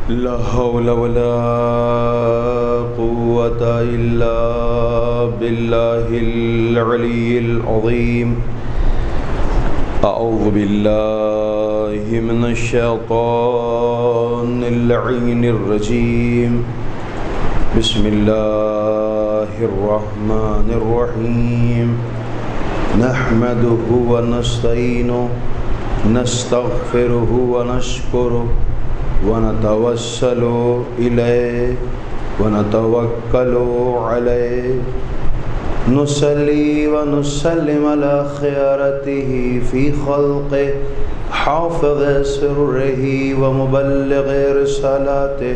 لا حول ولا قوة إلا بالله العلي العظيم. أعوذ بالله من الشيطان اللعين الرجيم. بسم الله الرحمن الرحيم. نحمده ونستعينه نستغفره ونشكره ونتوسل إليه ونتوكل عليه. نصلي ونسلم على خيارته في خلقه حافظ سره ومبلغ رسالاته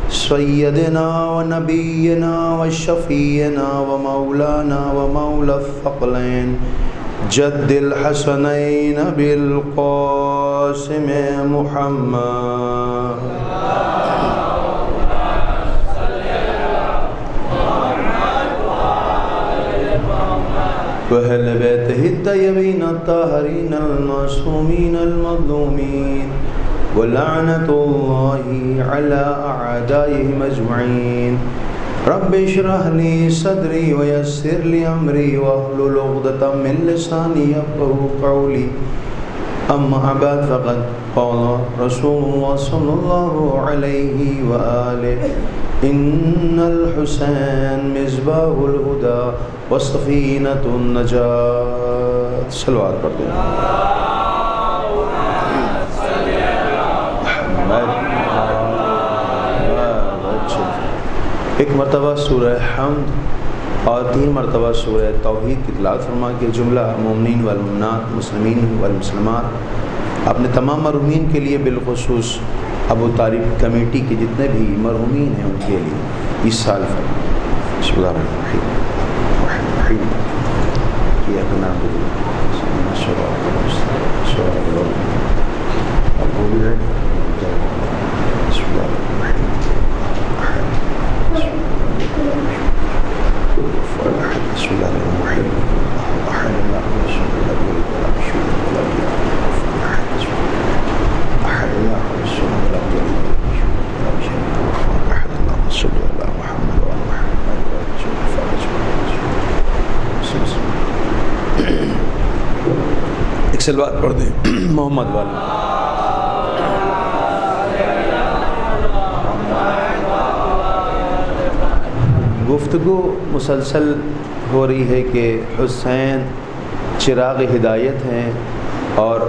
سيدنا ونبينا وشفينا ومولانا ومولى الثقلين جد الحسنين بالقاسم محمد وأهل بيته الطيبين الطاهرين المعصومين المظلومين ولعنة الله على أعدائهم أجمعين. رب اشرح لي صدري ويسر لي أمري واحلل عقدة من لساني يفقهوا قولي. أما بعد فقد قال رسول الله صلى الله عليه وآله إن الحسين مصباح الهدى وسفينة النجاة. صلوات پڑھتے ہیں. ایک مرتبہ سورہ حمد اور 3 مرتبہ سورہ توحید کی تلاوت فرما کے جملہ مومنین والمؤمنات مسلمین والمسلمات اپنے تمام مرحومین کے لیے بالخصوص ابو طالب کمیٹی کے جتنے بھی مرحومین ہیں ان کے لیے اس سال بسم اللہ الرحمن الرحیم. ایک سلوات پڑھ دیں محمد والا. گفتگو مسلسل ہو رہی ہے کہ حسین چراغ ہدایت ہیں اور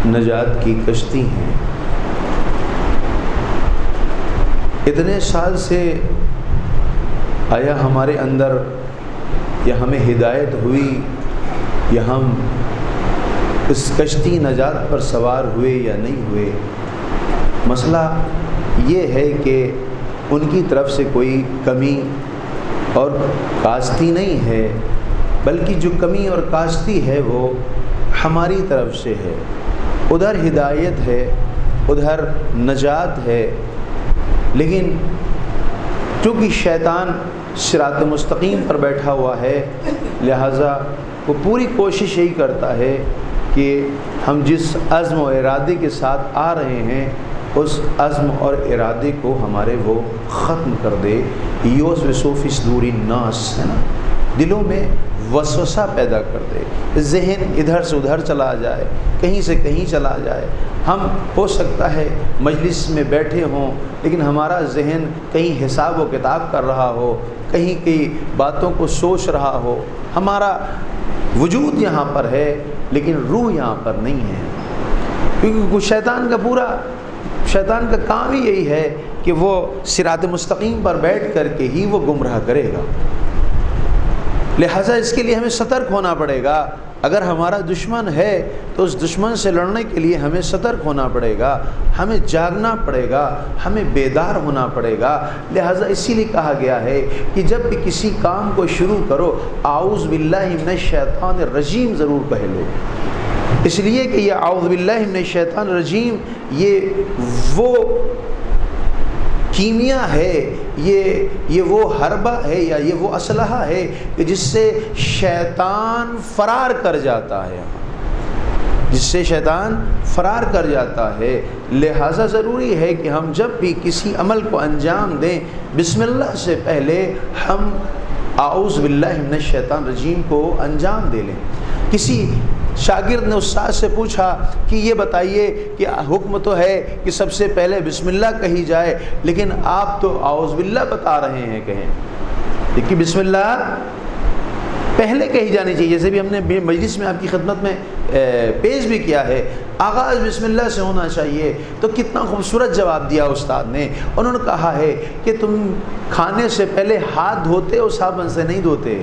نجات کی کشتی ہیں. اتنے سال سے آیا ہمارے اندر یا ہمیں ہدایت ہوئی یا ہم اس کشتی نجات پر سوار ہوئے یا نہیں ہوئے. مسئلہ یہ ہے کہ ان کی طرف سے کوئی کمی اور کاستی نہیں ہے بلکہ جو کمی اور کاستی ہے وہ ہماری طرف سے ہے. ادھر ہدایت ہے ادھر نجات ہے لیکن چونکہ شیطان صراط مستقیم پر بیٹھا ہوا ہے لہٰذا وہ پوری کوشش یہی کرتا ہے کہ ہم جس عزم و ارادے کے ساتھ آ رہے ہیں اس عزم اور ارادے کو ہمارے وہ ختم کر دے. یوسوس فی صدور الناس ہے نا, دلوں میں وسوسہ پیدا کر دے. ذہن ادھر سے ادھر چلا جائے کہیں سے کہیں چلا جائے. ہم ہو سکتا ہے مجلس میں بیٹھے ہوں لیکن ہمارا ذہن کہیں حساب و کتاب کر رہا ہو کہیں کی باتوں کو سوچ رہا ہو. ہمارا وجود یہاں پر ہے لیکن روح یہاں پر نہیں ہے کیونکہ شیطان کا کام ہی یہی ہے کہ وہ صراط مستقیم پر بیٹھ کر کے ہی وہ گمراہ کرے گا. لہٰذا اس کے لیے ہمیں سترک ہونا پڑے گا. اگر ہمارا دشمن ہے تو اس دشمن سے لڑنے کے لیے ہمیں سترک ہونا پڑے گا, ہمیں جاگنا پڑے گا, ہمیں بیدار ہونا پڑے گا. لہٰذا اسی لیے کہا گیا ہے کہ جب بھی کسی کام کو شروع کرو اعوذ باللہ من الشیطان الرجیم ضرور کہہ لو. اس لیے کہ یہ اعوذ باللہ من الشیطان الرجیم یہ وہ کیمیا ہے, یہ وہ حربہ ہے یا یہ وہ اسلحہ ہے کہ جس سے شیطان فرار کر جاتا ہے. جس سے شیطان فرار کر جاتا ہے۔ لہٰذا ضروری ہے کہ ہم جب بھی کسی عمل کو انجام دیں، بسم اللہ سے پہلے ہم اعوذ باللہ من الشیطان الرجیم کو انجام دے لیں۔ کسی شاگرد نے استاد سے پوچھا کہ یہ بتائیے کہ حکم تو ہے کہ سب سے پہلے بسم اللہ کہی جائے، لیکن آپ تو اعوذ باللہ بتا رہے ہیں، کہیں لیکن بسم اللہ پہلے کہی جانی چاہیے، جیسے بھی ہم نے مجلس میں آپ کی خدمت میں پیش بھی کیا ہے، آغاز بسم اللہ سے ہونا چاہیے۔ تو کتنا خوبصورت جواب دیا استاد نے، انہوں نے کہا ہے کہ تم کھانے سے پہلے ہاتھ دھوتے ہو، صابن سے نہیں دھوتے،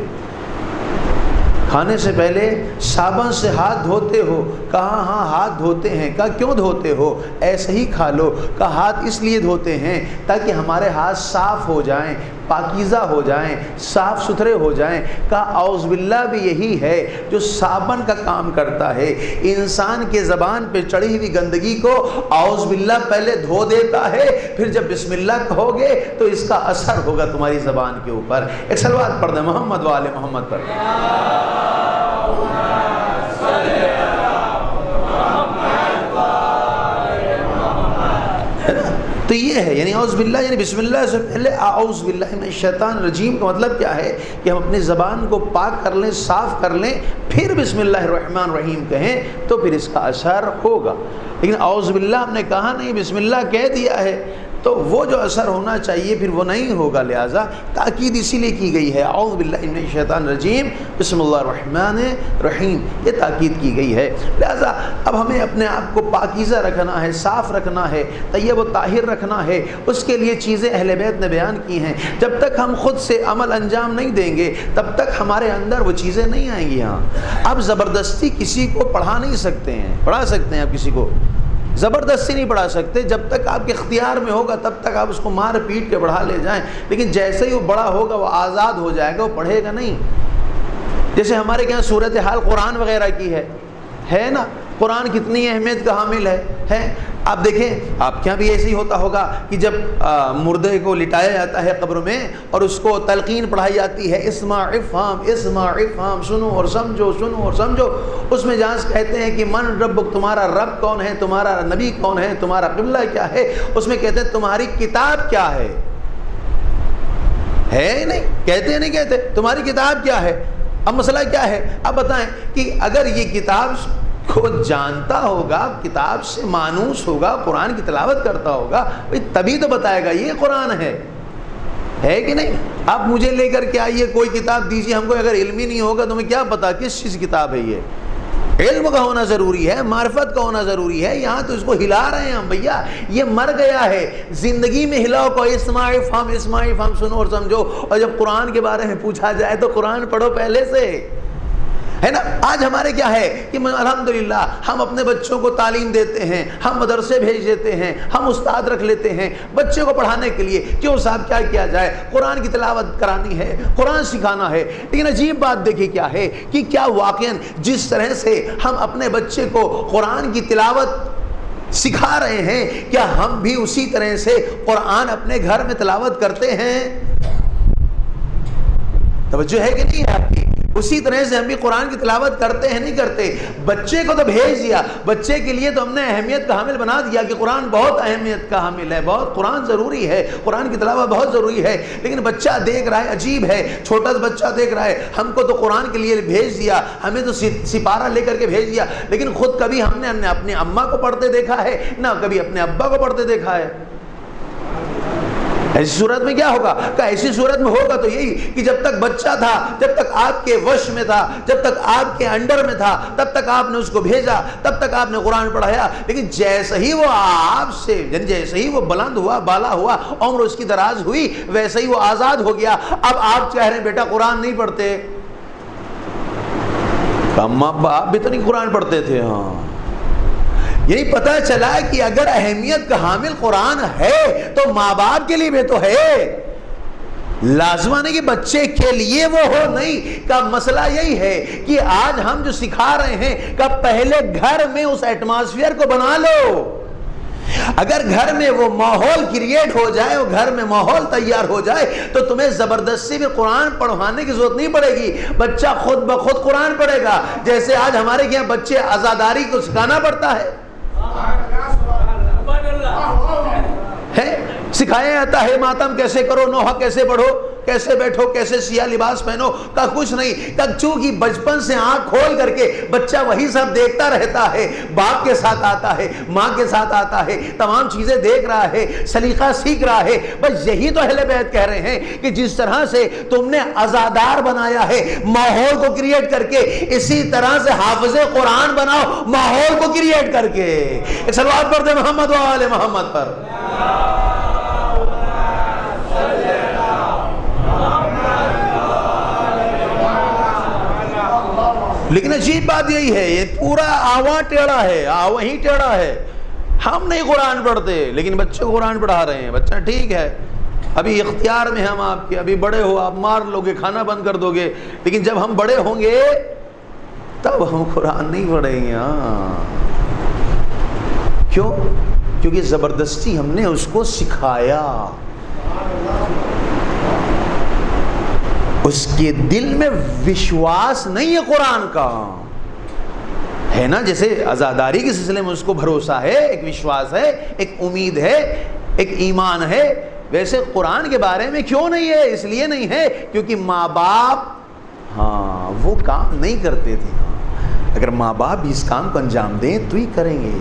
کھانے سے پہلے صابن سے ہاتھ دھوتے ہو؟ کہا ہاں ہاتھ دھوتے ہیں۔ کہا کیوں دھوتے ہو؟ ایسے ہی کھا لو۔ کہا ہاتھ اس لیے دھوتے ہیں تاکہ ہمارے ہاتھ صاف ہو جائیں، پاکیزہ ہو جائیں، صاف ستھرے ہو جائیں۔ کہا اعوذ باللہ بھی یہی ہے جو صابن کا کام کرتا ہے، انسان کے زبان پہ چڑھی ہوئی گندگی کو اعوذ باللہ پہلے دھو دیتا ہے، پھر جب بسم اللہ کہو گے تو اس کا اثر ہوگا تمہاری زبان کے اوپر۔ ایک صلوات پڑھ دیں محمد و آل محمد پر۔ تو یہ ہے یعنی اعوذ باللہ، یعنی بسم اللہ سے پہلے اعوذ باللہ من الشیطان الرجیم کا مطلب کیا ہے کہ ہم اپنی زبان کو پاک کر لیں، صاف کر لیں، پھر بسم اللہ الرحمن الرحیم کہیں تو پھر اس کا اثر ہوگا۔ لیکن اعوذ باللہ ہم نے کہا نہیں، بسم اللہ کہہ دیا ہے تو وہ جو اثر ہونا چاہیے پھر وہ نہیں ہوگا۔ لہٰذا تاکید اسی لیے کی گئی ہے اعوذ باللہ من الشیطان الرجیم بسم اللہ الرحمن الرحیم، یہ تاکید کی گئی ہے۔ لہٰذا اب ہمیں اپنے آپ کو پاکیزہ رکھنا ہے، صاف رکھنا ہے، طیب و طاہر رکھنا ہے۔ اس کے لیے چیزیں اہل بیت نے بیان کی ہیں۔ جب تک ہم خود سے عمل انجام نہیں دیں گے تب تک ہمارے اندر وہ چیزیں نہیں آئیں گی۔ ہاں اب زبردستی کسی کو پڑھا نہیں سکتے ہیں، پڑھا سکتے ہیں آپ کسی کو، زبردستی نہیں پڑھا سکتے۔ جب تک آپ کے اختیار میں ہوگا تب تک آپ اس کو مار پیٹ کے بڑھا لے جائیں، لیکن جیسے ہی وہ بڑا ہوگا وہ آزاد ہو جائے گا، وہ پڑھے گا نہیں۔ جیسے ہمارے یہاں صورتحال قرآن وغیرہ کی ہے نا، قرآن کتنی اہمیت کا حامل ہے۔ آپ دیکھیں آپ کے یہاں بھی ایسے ہی ہوتا ہوگا کہ جب مردے کو لٹایا جاتا ہے قبر میں اور اس کو تلقین پڑھائی جاتی ہے، اسمع افہام اسمع افہام، سنو اور سمجھو، سنو اور سمجھو۔ اس میں جہاں کہتے ہیں کہ من ربک، تمہارا رب کون ہے، تمہارا نبی کون ہے، تمہارا قبلہ کیا ہے، اس میں کہتے ہیں تمہاری کتاب کیا ہے نہیں کہتے، نہیں کہتے تمہاری کتاب کیا ہے۔ اب مسئلہ کیا ہے؟ اب بتائیں کہ اگر یہ کتاب کو جانتا ہوگا، کتاب سے مانوس ہوگا، قرآن کی تلاوت کرتا ہوگا، تبھی تو بتائے گا یہ قرآن ہے کہ نہیں۔ آپ مجھے لے کر کے آئیے کوئی کتاب دیجیے ہم کو، اگر علم ہی نہیں ہوگا تو ہمیں کیا پتا کس چیز کی کتاب ہے یہ۔ علم کا ہونا ضروری ہے، معرفت کا ہونا ضروری ہے۔ یہاں تو اس کو ہلا رہے ہیں ہم، بھیا یہ مر گیا ہے، زندگی میں ہلاؤ کو اسمع افہام سنو اور سمجھو، اور جب قرآن کے بارے میں پوچھا جائے تو قرآن پڑھو پہلے سے، ہے نا۔ آج ہمارے کیا ہے کہ الحمدللہ ہم اپنے بچوں کو تعلیم دیتے ہیں، ہم مدرسے بھیج دیتے ہیں، ہم استاد رکھ لیتے ہیں بچے کو پڑھانے کے لیے۔ کیوں صاحب کیا کیا جائے، قرآن کی تلاوت کرانی ہے، قرآن سکھانا ہے۔ لیکن عجیب بات دیکھیے کیا ہے کہ کیا واقعاً جس طرح سے ہم اپنے بچے کو قرآن کی تلاوت سکھا رہے ہیں، کیا ہم بھی اسی طرح سے قرآن اپنے گھر میں تلاوت کرتے ہیں؟ توجہ ہے کہ نہیں ہے آپ کی؟ اسی طرح سے ہم بھی قرآن کی تلاوت کرتے ہیں نہیں کرتے؟ بچے کو تو بھیج دیا، بچے کے لیے تو ہم نے اہمیت کا حامل بنا دیا کہ قرآن بہت اہمیت کا حامل ہے، بہت قرآن ضروری ہے، قرآن کی تلاوت بہت ضروری ہے۔ لیکن بچہ دیکھ رہا ہے، عجیب ہے، چھوٹا سا بچہ دیکھ رہا ہے، ہم کو تو قرآن کے لیے بھیج دیا، ہمیں تو سپارہ لے کر کے بھیج دیا، لیکن خود کبھی ہم نے اپنے اماں کو پڑھتے دیکھا ہے نہ کبھی اپنے ابا کو پڑھتے دیکھا ہے۔ ایسی صورت میں کیا ہوگا کہ ایسی صورت میں ہوگا تو یہی کہ جب تک بچہ تھا، جب تک آپ کے وش میں تھا، جب تک آپ کے انڈر میں تھا، تب تک آپ نے اس کو بھیجا، تب تک آپ نے قرآن پڑھایا۔ لیکن جیسے ہی وہ آپ سے جیسے ہی وہ بلند ہوا، بالا ہوا، عمر اس کی دراز ہوئی، ویسے ہی وہ آزاد ہو گیا۔ اب آپ کہہ رہے ہیں بیٹا قرآن نہیں پڑھتے، اماں آپ بھی تو نہیں قرآن پڑھتے تھے۔ ہاں یہی پتہ چلا کہ اگر اہمیت کا حامل قرآن ہے تو ماں باپ کے لیے بھی تو ہے، لازمہ نہیں کہ بچے کے لیے وہ ہو نہیں۔ کا مسئلہ یہی ہے کہ آج ہم جو سکھا رہے ہیں کہ پہلے گھر میں اس ایٹماسفیئر کو بنا لو اگر گھر میں وہ ماحول کریٹ ہو جائے، وہ گھر میں ماحول تیار ہو جائے تو تمہیں زبردستی میں قرآن پڑھوانے کی ضرورت نہیں پڑے گی، بچہ خود بخود قرآن پڑھے گا۔ جیسے آج ہمارے یہاں بچے عزاداری کو سکھانا پڑتا ہے، سکھایا جاتا ہے ماتم کیسے کرو، نوحہ کیسے پڑھو، کیسے بیٹھو، کیسے سیاہ لباس پہنو، کا کچھ نہیں، کا چونکہ بچپن سے آنکھ کھول کر کے بچہ وہی سب دیکھتا رہتا ہے، باپ کے ساتھ آتا ہے، ماں کے ساتھ آتا ہے، تمام چیزیں دیکھ رہا ہے، سلیقہ سیکھ رہا ہے۔ بس یہی تو اہل بیت کہہ رہے ہیں کہ جس طرح سے تم نے عزادار بنایا ہے ماحول کو کریٹ کر کے، اسی طرح سے حافظ قرآن بناؤ ماحول کو کریٹ کر کے۔ ایک صلوات پڑھ دے محمد و آل محمد پر۔ لیکن عجیب بات یہی ہے، یہ پورا آواں ٹیڑھا ہے، وہیں ٹیڑھا ہے۔ ہم نہیں قرآن پڑھتے لیکن بچے کو قرآن پڑھا رہے ہیں۔ بچہ ٹھیک ہے، ابھی اختیار میں ہم آپ کے، ابھی بڑے ہو آپ مار لو گے، کھانا بند کر دو گے، لیکن جب ہم بڑے ہوں گے تب ہم قرآن نہیں پڑھیں گے۔ کیوں؟ کیونکہ زبردستی ہم نے اس کو سکھایا، اس کے دل میں وشواس نہیں ہے قرآن کا، ہے نا؟ جیسے عزاداری کے سلسلے میں اس کو بھروسہ ہے، ایک وشواس ہے، ایک امید ہے، ایک ایمان ہے، ویسے قرآن کے بارے میں کیوں نہیں ہے؟ اس لیے نہیں ہے کیونکہ ماں باپ وہ کام نہیں کرتے تھے۔ اگر ماں باپ بھی اس کام کو انجام دیں تو ہی کریں گے،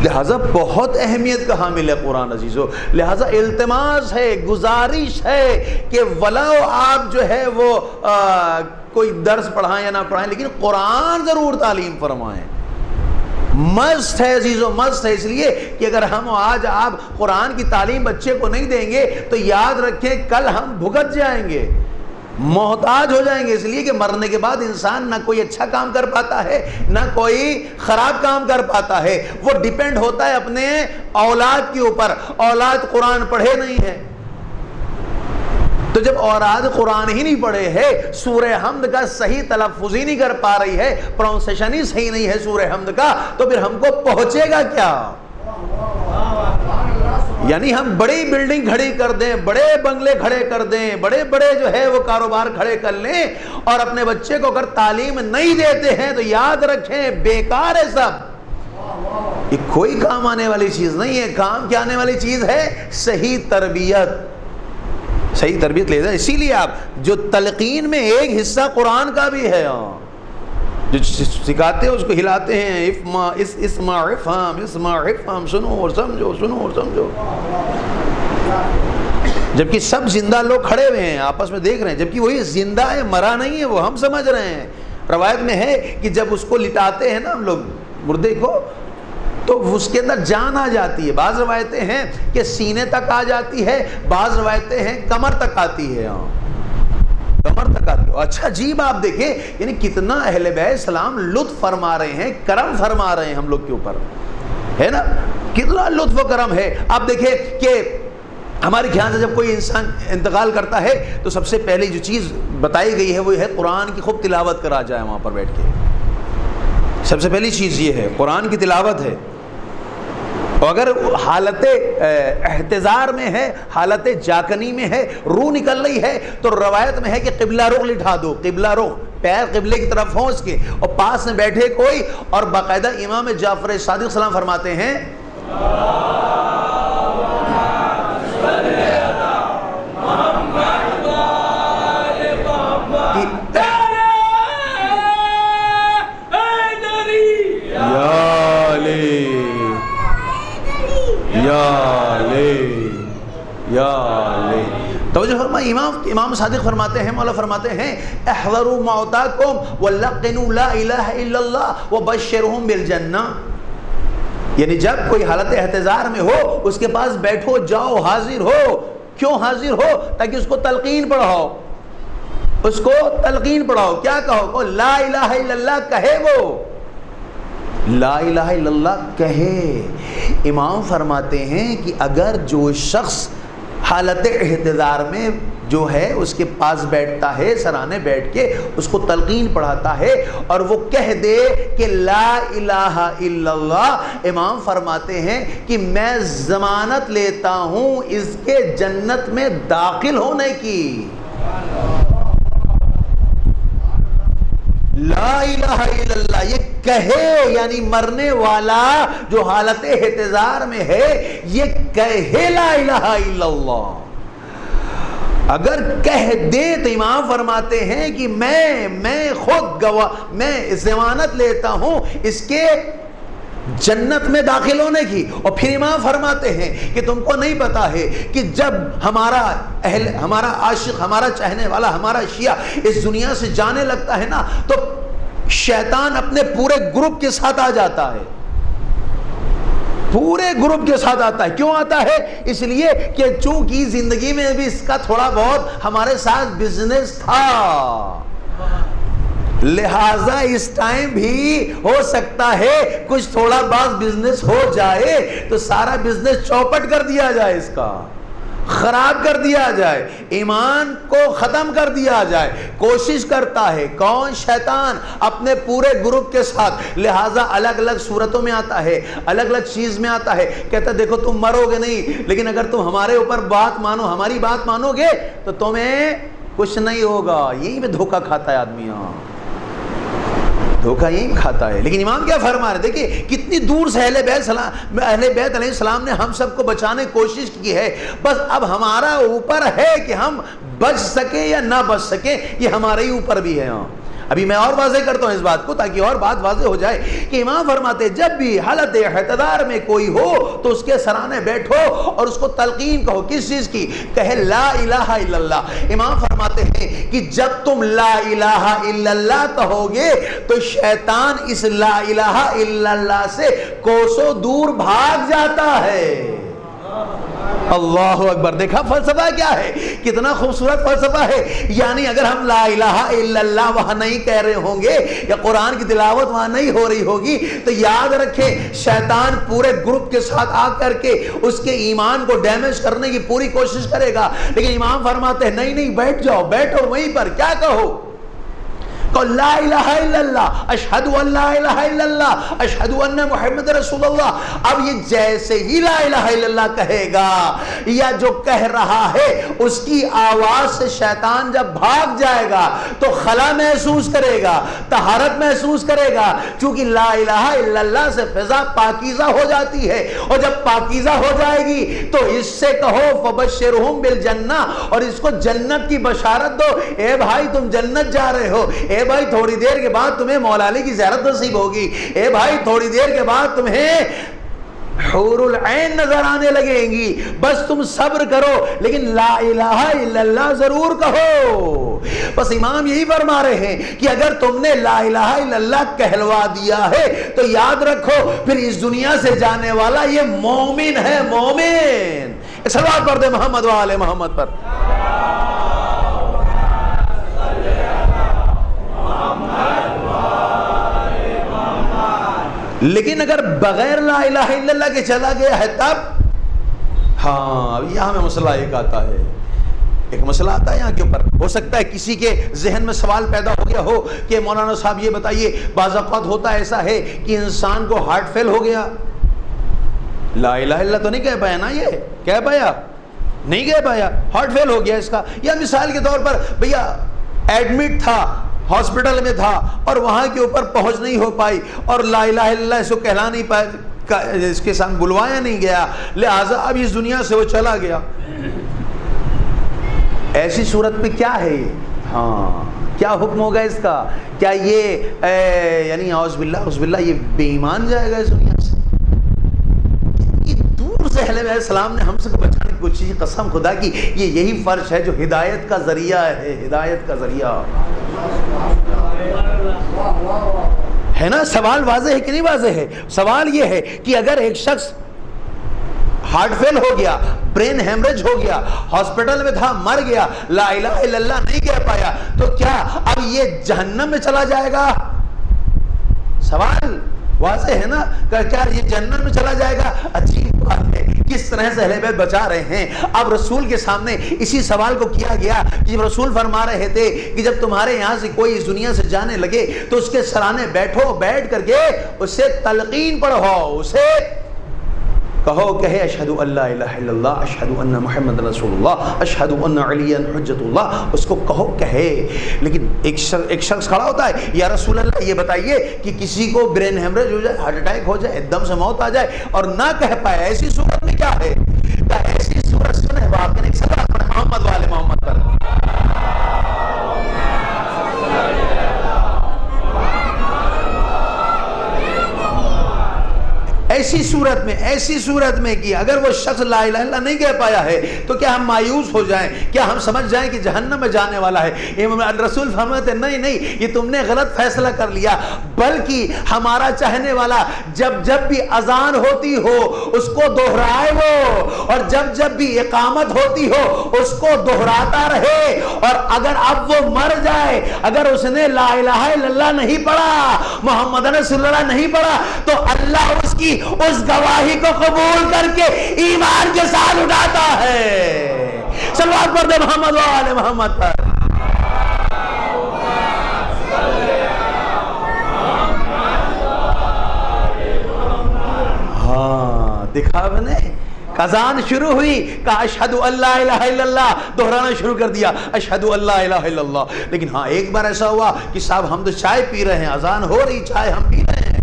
لہذا بہت اہمیت کا حامل ہے قرآن عزیزو۔ لہذا التماس ہے، گزارش ہے کہ ولو آپ جو ہے وہ کوئی درس پڑھائیں یا نہ پڑھائیں لیکن قرآن ضرور تعلیم فرمائیں۔ مست ہے عزیزو، مست ہے، اس لیے کہ اگر ہم آج آپ قرآن کی تعلیم بچے کو نہیں دیں گے تو یاد رکھیں کل ہم بھگت جائیں گے، محتاج ہو جائیں گے۔ اس لیے کہ مرنے کے بعد انسان نہ کوئی اچھا کام کر پاتا ہے نہ کوئی خراب کام کر پاتا ہے، وہ ڈیپینڈ ہوتا ہے اپنے اولاد کے اوپر۔ اولاد قرآن پڑھے نہیں ہے تو جب اولاد قرآن ہی نہیں پڑھے ہے، سورہ حمد کا صحیح تلفظ ہی نہیں کر پا رہی ہے، پرونسیشن ہی صحیح نہیں ہے سورہ حمد کا، تو پھر ہم کو پہنچے گا کیا؟ یعنی ہم بڑی بلڈنگ کھڑی کر دیں، بڑے بنگلے کھڑے کر دیں، بڑے بڑے جو ہے وہ کاروبار کھڑے کر لیں، اور اپنے بچے کو اگر تعلیم نہیں دیتے ہیں تو یاد رکھیں بیکار ہے سب، یہ کوئی کام آنے والی چیز نہیں ہے۔ کام کیا آنے والی چیز ہے؟ صحیح تربیت، صحیح تربیت لے جائے۔ اسی لیے آپ جو تلقین میں ایک حصہ قرآن کا بھی ہے، جو سکھاتے ہیں اس کو ہلاتے ہیں، اسمع افہم، سنو اور سمجھو، سنو اور سمجھو، جبکہ سب زندہ لوگ کھڑے ہوئے ہیں آپس میں دیکھ رہے ہیں، جبکہ وہی زندہ ہے، مرا نہیں ہے، وہ ہم سمجھ رہے ہیں۔ روایت میں ہے کہ جب اس کو لٹاتے ہیں نا ہم لوگ مردے کو تو اس کے اندر جان آ جاتی ہے، بعض روایتیں ہیں کہ سینے تک آ جاتی ہے، بعض روایتیں ہیں کمر تک آتی ہے، کمر تک آتی ہے۔ اچھا عجیب آپ دیکھیں یعنی کتنا اہل بیت اسلام لطف فرما رہے ہیں، کرم فرما رہے ہیں ہم لوگ کے اوپر، ہے نا؟ کتنا لطف و کرم ہے۔ آپ دیکھیں کہ ہمارے خیال سے جب کوئی انسان انتقال کرتا ہے تو سب سے پہلے جو چیز بتائی گئی ہے وہ ہے قرآن کی خوب تلاوت کرا جائے وہاں پر بیٹھ کے۔ سب سے پہلی چیز یہ ہے قرآن کی تلاوت ہے، اور اگر حالت احتضار میں ہے، حالت جاکنی میں ہے، روح نکل رہی ہے تو روایت میں ہے کہ قبلہ رخ لٹھا دو، قبلہ رخ، پیر قبلے کی طرف ہوں اس کے، اور پاس میں بیٹھے کوئی، اور باقاعدہ امام جعفر صادق سلام فرماتے ہیں توجہ فرمائے، امام صادق فرماتے ہیں، مولا فرماتے ہیں احذروا موتاکم ولقنوا لا الہ الا اللہ وبشرہم بالجنہ، یعنی جب کوئی حالت احتضار میں ہو اس کے پاس بیٹھو، جاؤ، حاضر ہو۔ کیوں حاضر ہو؟ تاکہ اس کو تلقین پڑھاؤ، اس کو تلقین پڑھاؤ۔ کیا کہو؟ لا الہ الا اللہ کہے، وہ لا الہ الا اللہ کہے۔ امام فرماتے ہیں کہ اگر جو شخص حالت احتضار میں جو ہے اس کے پاس بیٹھتا ہے، سرانے بیٹھ کے اس کو تلقین پڑھاتا ہے اور وہ کہہ دے کہ لا الہ الا اللہ، امام فرماتے ہیں کہ میں ضمانت لیتا ہوں اس کے جنت میں داخل ہونے کی۔ لا الہ الا اللہ یہ کہے، یعنی مرنے والا جو حالت احتضار میں ہے یہ کہے لا الہ الا اللہ۔ اگر کہہ دے تو امام فرماتے ہیں کہ میں خود گواہ، میں ضمانت لیتا ہوں اس کے جنت میں داخل ہونے کی۔ اور پھر امام فرماتے ہیں کہ تم کو نہیں پتا ہے کہ جب ہمارا عاشق، ہمارا چاہنے والا، ہمارا شیعہ اس دنیا سے جانے لگتا ہے نا تو شیطان اپنے پورے گروپ کے ساتھ آ جاتا ہے، پورے گروپ کے ساتھ آتا ہے۔ کیوں آتا ہے؟ اس لیے کہ چونکہ زندگی میں بھی اس کا تھوڑا بہت ہمارے ساتھ بزنس تھا، لہٰذا اس ٹائم بھی ہو سکتا ہے کچھ تھوڑا بہت بزنس ہو جائے تو سارا بزنس چوپٹ کر دیا جائے، اس کا خراب کر دیا جائے، ایمان کو ختم کر دیا جائے۔ کوشش کرتا ہے کون؟ شیطان اپنے پورے گروپ کے ساتھ، لہٰذا الگ الگ صورتوں میں آتا ہے، الگ الگ چیز میں آتا ہے، کہتا ہے دیکھو تم مرو گے نہیں، لیکن اگر تم ہمارے اوپر بات مانو، ہماری بات مانو گے تو تمہیں کچھ نہیں ہوگا۔ یہی میں دھوکہ کھاتا ہے آدمی، دھوکہ یہی کھاتا ہے۔ لیکن امام کیا فرما رہے؟ دیکھیے کتنی دور سے اہل بیت علیہ السلام نے ہم سب کو بچانے کی کوشش کی ہے، بس اب ہمارا اوپر ہے کہ ہم بچ سکیں یا نہ بچ سکیں، یہ ہمارے ہی اوپر بھی ہے۔ ابھی میں اور واضح کرتا ہوں اس بات کو تاکہ اور بات واضح ہو جائے کہ امام فرماتے جب بھی حالت احتضار میں کوئی ہو تو اس کے سرانے بیٹھو اور اس کو تلقین کہو۔ کس چیز کی؟ کہے لا الہ الا اللہ۔ امام فرماتے ہیں کہ جب تم لا الہ الا اللہ کہو گے تو شیطان اس لا الہ الا اللہ سے کوسوں دور بھاگ جاتا ہے۔ اللہ اکبر! دیکھا فلسفہ کیا ہے، کتنا خوبصورت فلسفہ ہے۔ یعنی اگر ہم لا الہ الا اللہ وہاں نہیں کہہ رہے ہوں گے یا قرآن کی تلاوت وہاں نہیں ہو رہی ہوگی تو یاد رکھیں شیطان پورے گروپ کے ساتھ آ کر کے اس کے ایمان کو ڈیمیج کرنے کی پوری کوشش کرے گا۔ لیکن امام فرماتے ہیں نہیں، بیٹھ جاؤ، بیٹھو وہیں پر۔ کیا کہو؟ کہ لا الہ الا اللہ، اشہد ان لا الہ الا اللہ، اشہد ان محمد رسول اللہ۔ اب یہ جیسے ہی لا الہ الا اللہ کہے گا یا جو کہہ رہا ہے اس کی آواز سے شیطان جب بھاگ جائے گا تو خلا محسوس کرے گا، طہارت محسوس کرے گا، چونکہ لا الہ الا اللہ سے فضا پاکیزہ ہو جاتی ہے، اور جب پاکیزہ ہو جائے گی تو اس سے کہو فبشرہم بالجنہ، اور اس کو جنت کی بشارت دو۔ اے بھائی تم جنت جا رہے ہو، اے بھائی تھوڑی دیر کے بعد تمہیں مولا علی کی زیارت نصیب ہوگی، اے بھائی تھوڑی دیر کے بعد تمہیں حور العین نظر آنے لگیں گی، بس تم صبر کرو، لیکن لا الہ الا اللہ ضرور کہو۔ بس امام یہی فرما رہے ہیں کہ اگر تم نے لا الہ الا اللہ کہلوا دیا ہے تو یاد رکھو پھر اس دنیا سے جانے والا یہ مومن ہے، مومن۔ صلوات پڑھ دے محمد و آل محمد پر۔ لیکن اگر بغیر لا الہ الا اللہ کے چلا گیا ہے تب ہاں یہاں میں مسئلہ ایک آتا ہے، ایک مسئلہ آتا ہے یہاں کے اوپر۔ ہو سکتا ہے کسی کے ذہن میں سوال پیدا ہو گیا ہو کہ مولانا صاحب یہ بتائیے بعض اوقات ہوتا ایسا ہے کہ انسان کو ہارٹ فیل ہو گیا، لا الہ الا اللہ تو نہیں کہہ پایا نا، یہ کہہ پایا نہیں، کہہ پایا، ہارٹ فیل ہو گیا اس کا، یا مثال کے طور پر بھیا ایڈمٹ تھا، ہاسپٹل میں تھا اور وہاں کے اوپر پہنچ نہیں ہو پائی اور لا الہ الا اللہ اس کو کہلا نہیں پایا، اس کے سامنے بلوایا نہیں گیا، لہٰذا اب اس دنیا سے وہ چلا گیا۔ ایسی صورت میں کیا ہے یہ؟ ہاں کیا حکم ہوگا اس کا؟ کیا یہ یعنی اعوذ باللہ یہ بے ایمان جائے گا اس دنیا سے؟ یہ دور سے اہل بیت السلام نے ہم سے بچانے کی کوشش، قسم خدا کی یہ یہی فرش ہے جو ہدایت کا ذریعہ ہے، ہدایت کا ذریعہ ہے نا۔ سوال واضح ہے کہ نہیں واضح ہے؟ سوال یہ ہے کہ اگر ایک شخص ہارٹ فیل ہو گیا، برین ہیمریج ہو گیا، ہاسپٹل میں تھا، مر گیا، لا الہ الا اللہ نہیں کہہ پایا، تو کیا اب یہ جہنم میں چلا جائے گا؟ سوال واضح ہے نا کہ کیا یہ جنت میں چلا جائے گا؟ عجیب بات ہے کس طرح سے اہل بیت بچا رہے ہیں۔ اب رسول کے سامنے اسی سوال کو کیا گیا کہ جب رسول فرما رہے تھے کہ جب تمہارے یہاں سے کوئی اس دنیا سے جانے لگے تو اس کے سرانے بیٹھو، بیٹھ کر کے اسے تلقین پڑھو، اسے کہو کہے اشہدو ان لا الہ الا اللہ، اشہدو ان محمد رسول اللہ، اشہدو ان علی حجت اللہ، اس کو کہو کہے۔ لیکن ایک شخص کھڑا ہوتا ہے، یا رسول اللہ یہ بتائیے کہ کسی کو برین ہیمریج ہو جائے، ہارٹ اٹیک ہو جائے، ایک دم سے موت آ جائے اور نہ کہہ پائے، ایسی صورت میں کیا ہے؟ ایسی صورت سنے واقعی ایک صلاۃ پڑھیں محمد والے محمد پر۔ ایسی صورت میں کہ اگر وہ شخص لا الہ الا اللہ نہیں کہہ پایا ہے تو کیا ہم مایوس ہو جائیں؟ کیا ہم سمجھ جائیں کہ جہنم میں جانے والا ہے؟ رسول فرماتے نہیں، یہ تم نے غلط فیصلہ کر لیا، بلکہ ہمارا چاہنے والا جب بھی اذان ہوتی ہو اس کو دہرائے وہ، اور جب بھی اقامت ہوتی ہو اس کو دہراتا رہے، اور اگر اب وہ مر جائے، اگر اس نے لا الہ الا اللہ نہیں پڑھا، محمد رسول اللہ نہیں پڑھا، تو اللہ اس کی اس گواہی کو قبول کر کے ایمان کے ساتھ اٹھاتا ہے۔ صلوات پڑھ دے محمد و آل محمد پر۔ ہاں دکھا بنے، اذان شروع ہوئی کہ اشہدو ان لا الہ الا اللہ، دہرانا شروع کر دیا اشہدو ان لا الہ الا اللہ۔ لیکن ہاں ایک بار ایسا ہوا کہ صاحب ہم تو چائے پی رہے ہیں، اذان ہو رہی، چائے ہم پی رہے ہیں،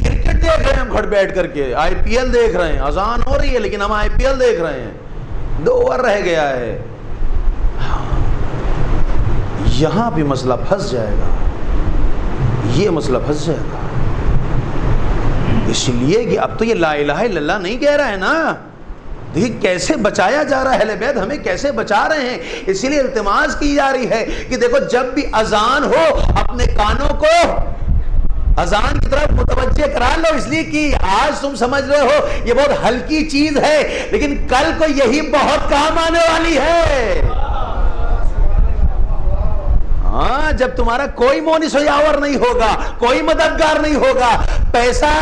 کرکٹ دیکھ رہے ہیں ہم گھر بیٹھ کر کے، آئی پی ایل دیکھ رہے ہیں، اذان ہو رہی ہے لیکن ہم آئی پی ایل دیکھ رہے ہیں، 2 اوور رہ گیا ہے، یہاں بھی مسئلہ پھنس جائے گا، یہ مسئلہ پھنس جائے گا، اس لیے کہ اب تو یہ لا الہ الا اللہ نہیں کہہ رہا ہے نا، دیکھ کیسے بچایا جا رہا ہے، اہل بیت ہمیں کیسے بچا رہے ہیں، اسی لیے التماس کی جا رہی ہے کہ دیکھو جب بھی اذان ہو اپنے کانوں کو اذان کی طرف متوجہ کرا لو، اس لیے کہ آج تم سمجھ رہے ہو یہ بہت ہلکی چیز ہے، لیکن کل کو یہی بہت کام آنے والی ہے۔ ہاں جب تمہارا کوئی مونس و یاور نہیں ہوگا، کوئی مددگار نہیں ہوگا، پیسہ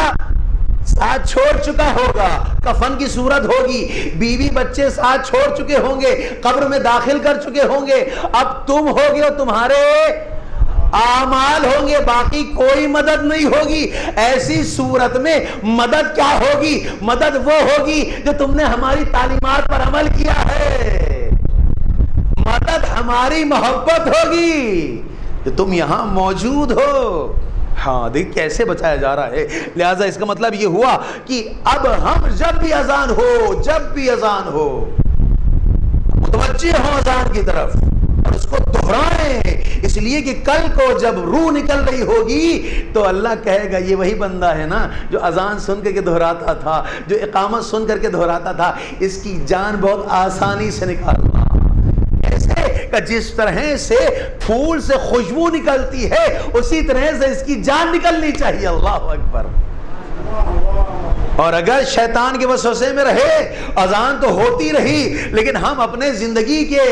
ساتھ چھوڑ چکا ہوگا، کفن کی صورت ہوگی، بیوی بچے ساتھ چھوڑ چکے ہوں گے، قبر میں داخل کر چکے ہوں گے، اب تم ہوگے اور تمہارے اعمال ہوں گے، باقی کوئی مدد نہیں ہوگی۔ ایسی صورت میں مدد کیا ہوگی؟ مدد وہ ہوگی جو تم نے ہماری تعلیمات پر عمل کیا ہے، مدد ہماری محبت ہوگی جو تم یہاں موجود ہو۔ ہاں دیکھ کیسے بچایا جا رہا ہے، لہٰذا اس کا مطلب یہ ہوا کہ اب ہم جب بھی اذان ہو متوجہ ہوں اذان کی طرف اور اس کو دہرائیں، اس لیے کہ کل کو جب روح نکل رہی ہوگی تو اللہ کہے گا یہ وہی بندہ ہے نا جو اذان سن کر کے دہراتا تھا، جو اقامت سن کر کے دہراتا تھا، اس کی جان بہت آسانی سے نکالنا۔ کہ جس طرح سے پھول سے خوشبو نکلتی ہے اسی طرح سے اس کی جان نکلنی چاہیے۔ اللہ اکبر۔ اور اگر شیطان کے وسوسے میں رہے، اذان تو ہوتی رہی لیکن ہم اپنے زندگی کے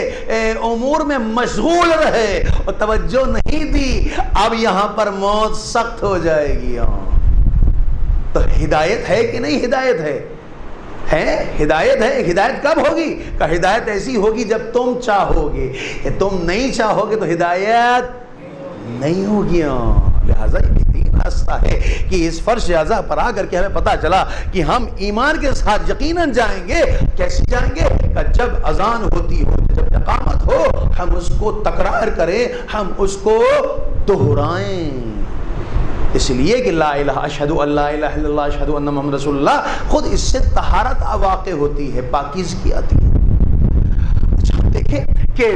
امور میں مشغول رہے اور توجہ نہیں دی، اب یہاں پر موت سخت ہو جائے گی۔ تو ہدایت ہے کہ نہیں؟ ہدایت ہے، ہدایت ہے۔ ہدایت کب ہوگی؟ کہ ہدایت ایسی ہوگی جب تم چاہو گے، تم نہیں چاہو گے تو ہدایت نہیں ہوگی۔ لہٰذا یہ راستہ ہے کہ اس فرش اعضاء پر آ کر کے ہمیں پتا چلا کہ ہم ایمان کے ساتھ یقیناً جائیں گے۔ کیسے جائیں گے؟ کہ جب اذان ہوتی ہو، جب اقامت ہو، ہم اس کو تکرار کریں، ہم اس کو دہرائیں، اس لیے کہ لا الہ اشہدو ان لا الہ الا اللہ اشہدو ان محمد رسول اللہ، خود اس سے طہارت واقع ہوتی ہے، پاکیزگی آتی ہے۔ اچھا ہم دیکھیں کہ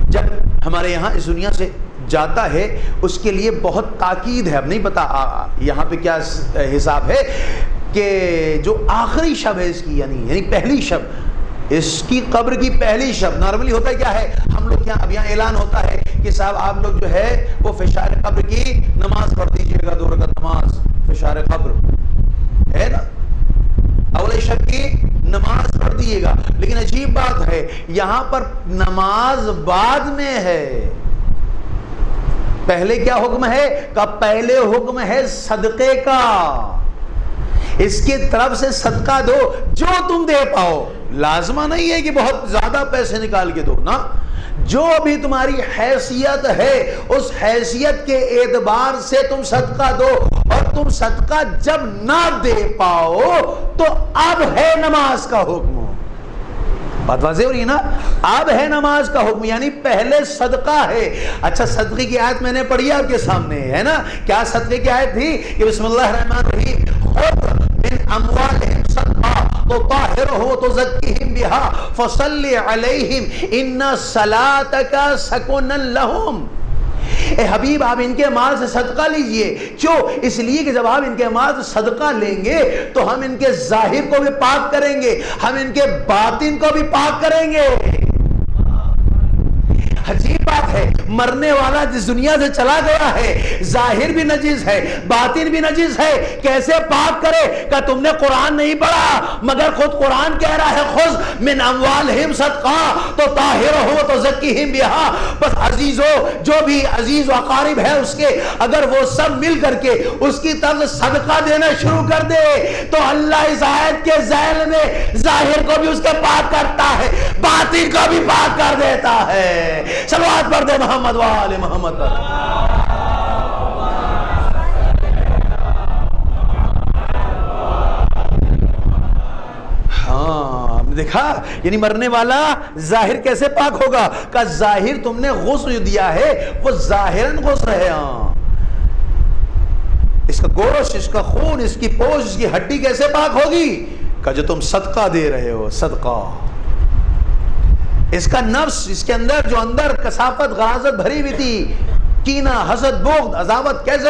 جب ہمارے یہاں اس دنیا سے جاتا ہے اس کے لیے بہت تاکید ہے۔ اب نہیں پتا یہاں پہ کیا حساب ہے کہ جو آخری شب ہے اس کی، یعنی پہلی شب، اس کی قبر کی پہلی شب، نارملی ہوتا ہے کیا ہے، ہم لوگ یہاں اب یہاں اعلان ہوتا ہے کہ صاحب آپ لوگ جو ہے وہ فشار قبر کی نماز پڑھ دیجئے گا، 2 رکعت نماز فشار قبر ہے نا، اول شب کی نماز پڑھ دیجئے گا۔ لیکن عجیب بات ہے یہاں پر نماز بعد میں ہے، پہلے کیا حکم ہے؟ کہ پہلے حکم ہے صدقے کا، اس کی طرف سے صدقہ دو جو تم دے پاؤ. لازمہ نہیں ہے کہ بہت زیادہ پیسے نکال کے دو نا، جو بھی تمہاری حیثیت ہے اس حیثیت کے اعتبار سے تم صدقہ دو. اور تم صدقہ جب نہ دے پاؤ تو اب ہے نماز کا حکم. بات واضح ہو رہی ہے نا؟ اب ہے نماز کا حکم، یعنی پہلے صدقہ ہے. اچھا صدقے کی آیت میں نے پڑھی آپ کے سامنے ہے نا، کیا صدقے کی آیت تھی کہ بسم اللہ الرحمن الرحیم خذ من اموالہم صدقہ تطہرہم وتزکیہم بہا فصل علیہم ان صلاتک سکن لہم. اے حبیب آپ ان کے مال سے صدقہ لیجئے. کیوں؟ اس لیے کہ جب آپ ان کے مال سے صدقہ لیں گے تو ہم ان کے ظاہر کو بھی پاک کریں گے، ہم ان کے باطن کو بھی پاک کریں گے. عجیب بات ہے، مرنے والا جس دنیا سے چلا گیا ہے ظاہر بھی نجس ہے باطن بھی نجس ہے، کیسے پاک کرے؟ کہ تم نے قرآن نہیں پڑھا، مگر خود قرآن کہہ رہا ہے خذ من اموالہم صدقہ تطہرہم وتزکیہم بہا. بس عزیزو، جو بھی عزیز و اقارب ہے اس کے، اگر وہ سب مل کر کے اس کی طرف صدقہ دینا شروع کر دے تو اللہ اس آیت کے ذیل میں ظاہر کو بھی اس کے پاک کرتا ہے، باطن کو بھی پاک کر دیتا ہے. صلوات پڑھ دے محمد وآل محمد پر. ہاں دیکھا، یعنی مرنے والا ظاہر کیسے پاک ہوگا؟ کہ ظاہر تم نے غسل دیا ہے وہ ظاہراً غسل ہے. ہاں اس کا گوشت، اس کا خون، اس کی پوش، اس کی ہڈی کیسے پاک ہوگی؟ کہ جو تم صدقہ دے رہے ہو، صدقہ. اس کا نفس، اس کے اندر جو اندر کثافت غراضت بھری ہوئی تھی، کینہ، حسد، بغض، عداوت، کیسے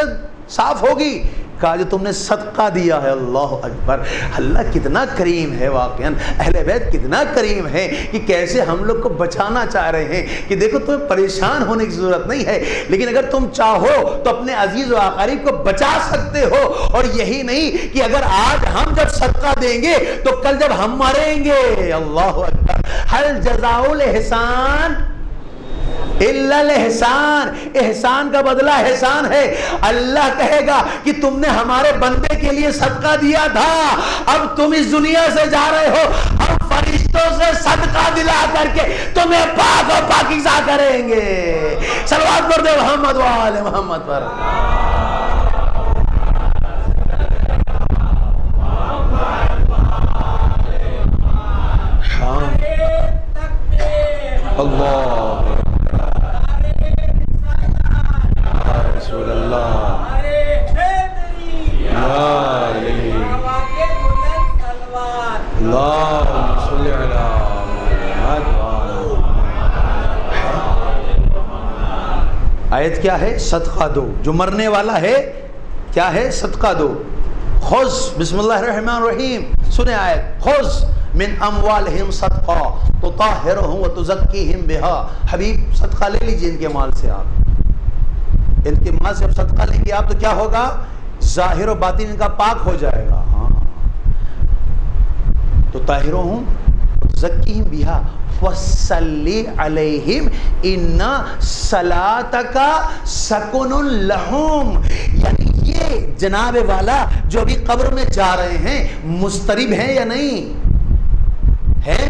صاف ہوگی؟ کہا جو تم نے صدقہ دیا ہے. اللہ اکبر. اللہ کتنا کریم ہے، واقعاً اہل بیت کتنا کریم ہے کہ کیسے ہم لوگ کو بچانا چاہ رہے ہیں کہ دیکھو تمہیں پریشان ہونے کی ضرورت نہیں ہے، لیکن اگر تم چاہو تو اپنے عزیز و اقارب کو بچا سکتے ہو. اور یہی نہیں کہ اگر آج ہم جب صدقہ دیں گے تو کل جب ہم مریں گے. اللہ اکبر. ہل جزاء الاحسان الا الاحسان. احسان کا بدلہ احسان ہے. اللہ کہے گا کہ تم نے ہمارے بندے کے لیے صدقہ دیا تھا، اب تم اس دنیا سے جا رہے ہو، ہم فرشتوں سے صدقہ دلا کر کے تمہیں پاک و پاکیزہ کریں گے. صلوات پڑھ دے محمد وآل محمد پر. اللہ رسول اللہ اللہم صلی علی محمد. آیت کیا ہے؟ صدقہ دو. جو مرنے والا ہے کیا ہے؟ صدقہ دو. خذ، بسم اللہ الرحمن الرحیم، سنیں آیت، خذ من اموالہم صدقہ تطہرہم وتزکیہم بہا. حبیب صدقہ لے لیجئے ان کے مال سے. آپ ان کے مال سے اب صدقہ لیں گے آپ تو کیا ہوگا؟ ظاہر و باطن ان کا پاک ہو جائے گا. ہاں تطہرہم وتزکیہم بہا وصلی علیہم ان صلاتک سکن لہم. یعنی یہ جناب والا جو ابھی قبر میں جا رہے ہیں مضطرب ہیں یا نہیں ہے؟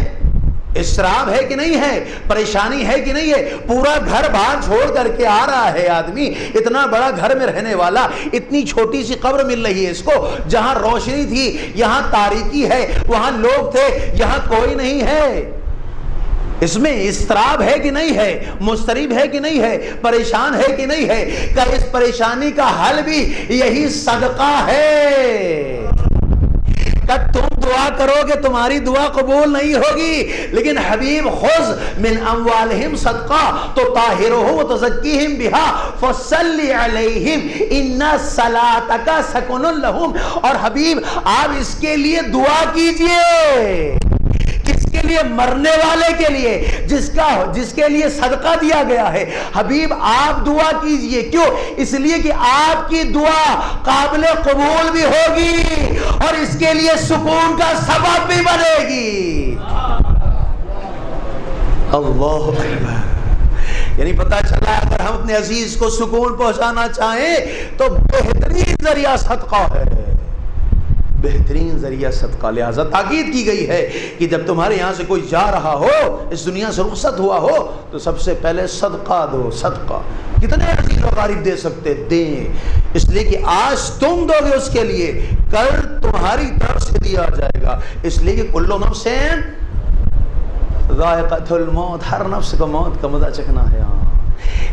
اسراب ہے کہ نہیں ہے؟ پریشانی ہے کہ نہیں ہے؟ پورا گھر باہر چھوڑ کر کے آ رہا ہے آدمی، اتنا بڑا گھر میں رہنے والا، اتنی چھوٹی سی قبر مل رہی ہے اس کو، جہاں روشنی تھی یہاں تاریکی ہے، وہاں لوگ تھے یہاں کوئی نہیں ہے. اس میں اضطراب ہے کہ نہیں ہے؟ مضطرب ہے کہ نہیں ہے؟ پریشان ہے کہ نہیں ہے؟ کہ اس پریشانی کا حل بھی یہی صدقہ ہے. کہ تم دعا کرو گے تمہاری دعا قبول نہیں ہوگی، لیکن حبیب خذ من اموالہم صدقہ تطہرہم وتزکیہم بہا فصلی علیہم ان صلاتک سکن لہم. اور حبیب آپ اس کے لیے دعا کیجئے. کس کے لیے؟ مرنے والے کے لیے، جس کے لیے صدقہ دیا گیا ہے. حبیب آپ دعا کیجئے. کیوں؟ اس لیے کہ آپ کی دعا قابل قبول بھی ہوگی اور اس کے لیے سکون کا سبب بھی بنے گی. اللہ اکبر. یعنی پتہ چلا اگر ہم اپنے عزیز کو سکون پہنچانا چاہیں تو بہترین ذریعہ صدقہ ہے، بہترین ذریعہ صدقہ۔ لہذا تاکید کی گئی ہے کہ جب تمہارے یہاں سے کوئی جا رہا ہو، اس دنیا سے رخصت ہوا ہو، تو سب سے پہلے صدقہ دو۔ صدقہ کتنے عزیز و اقارب دے سکتے دیں، اس لیے کہ آج تم دو گے اس کے لیے، کل تمہاری طرف سے دیا جائے گا، اس لیے کہ کل نفس ذائقۃ الموت، ہر نفس کو موت کا مزہ چکھنا ہے۔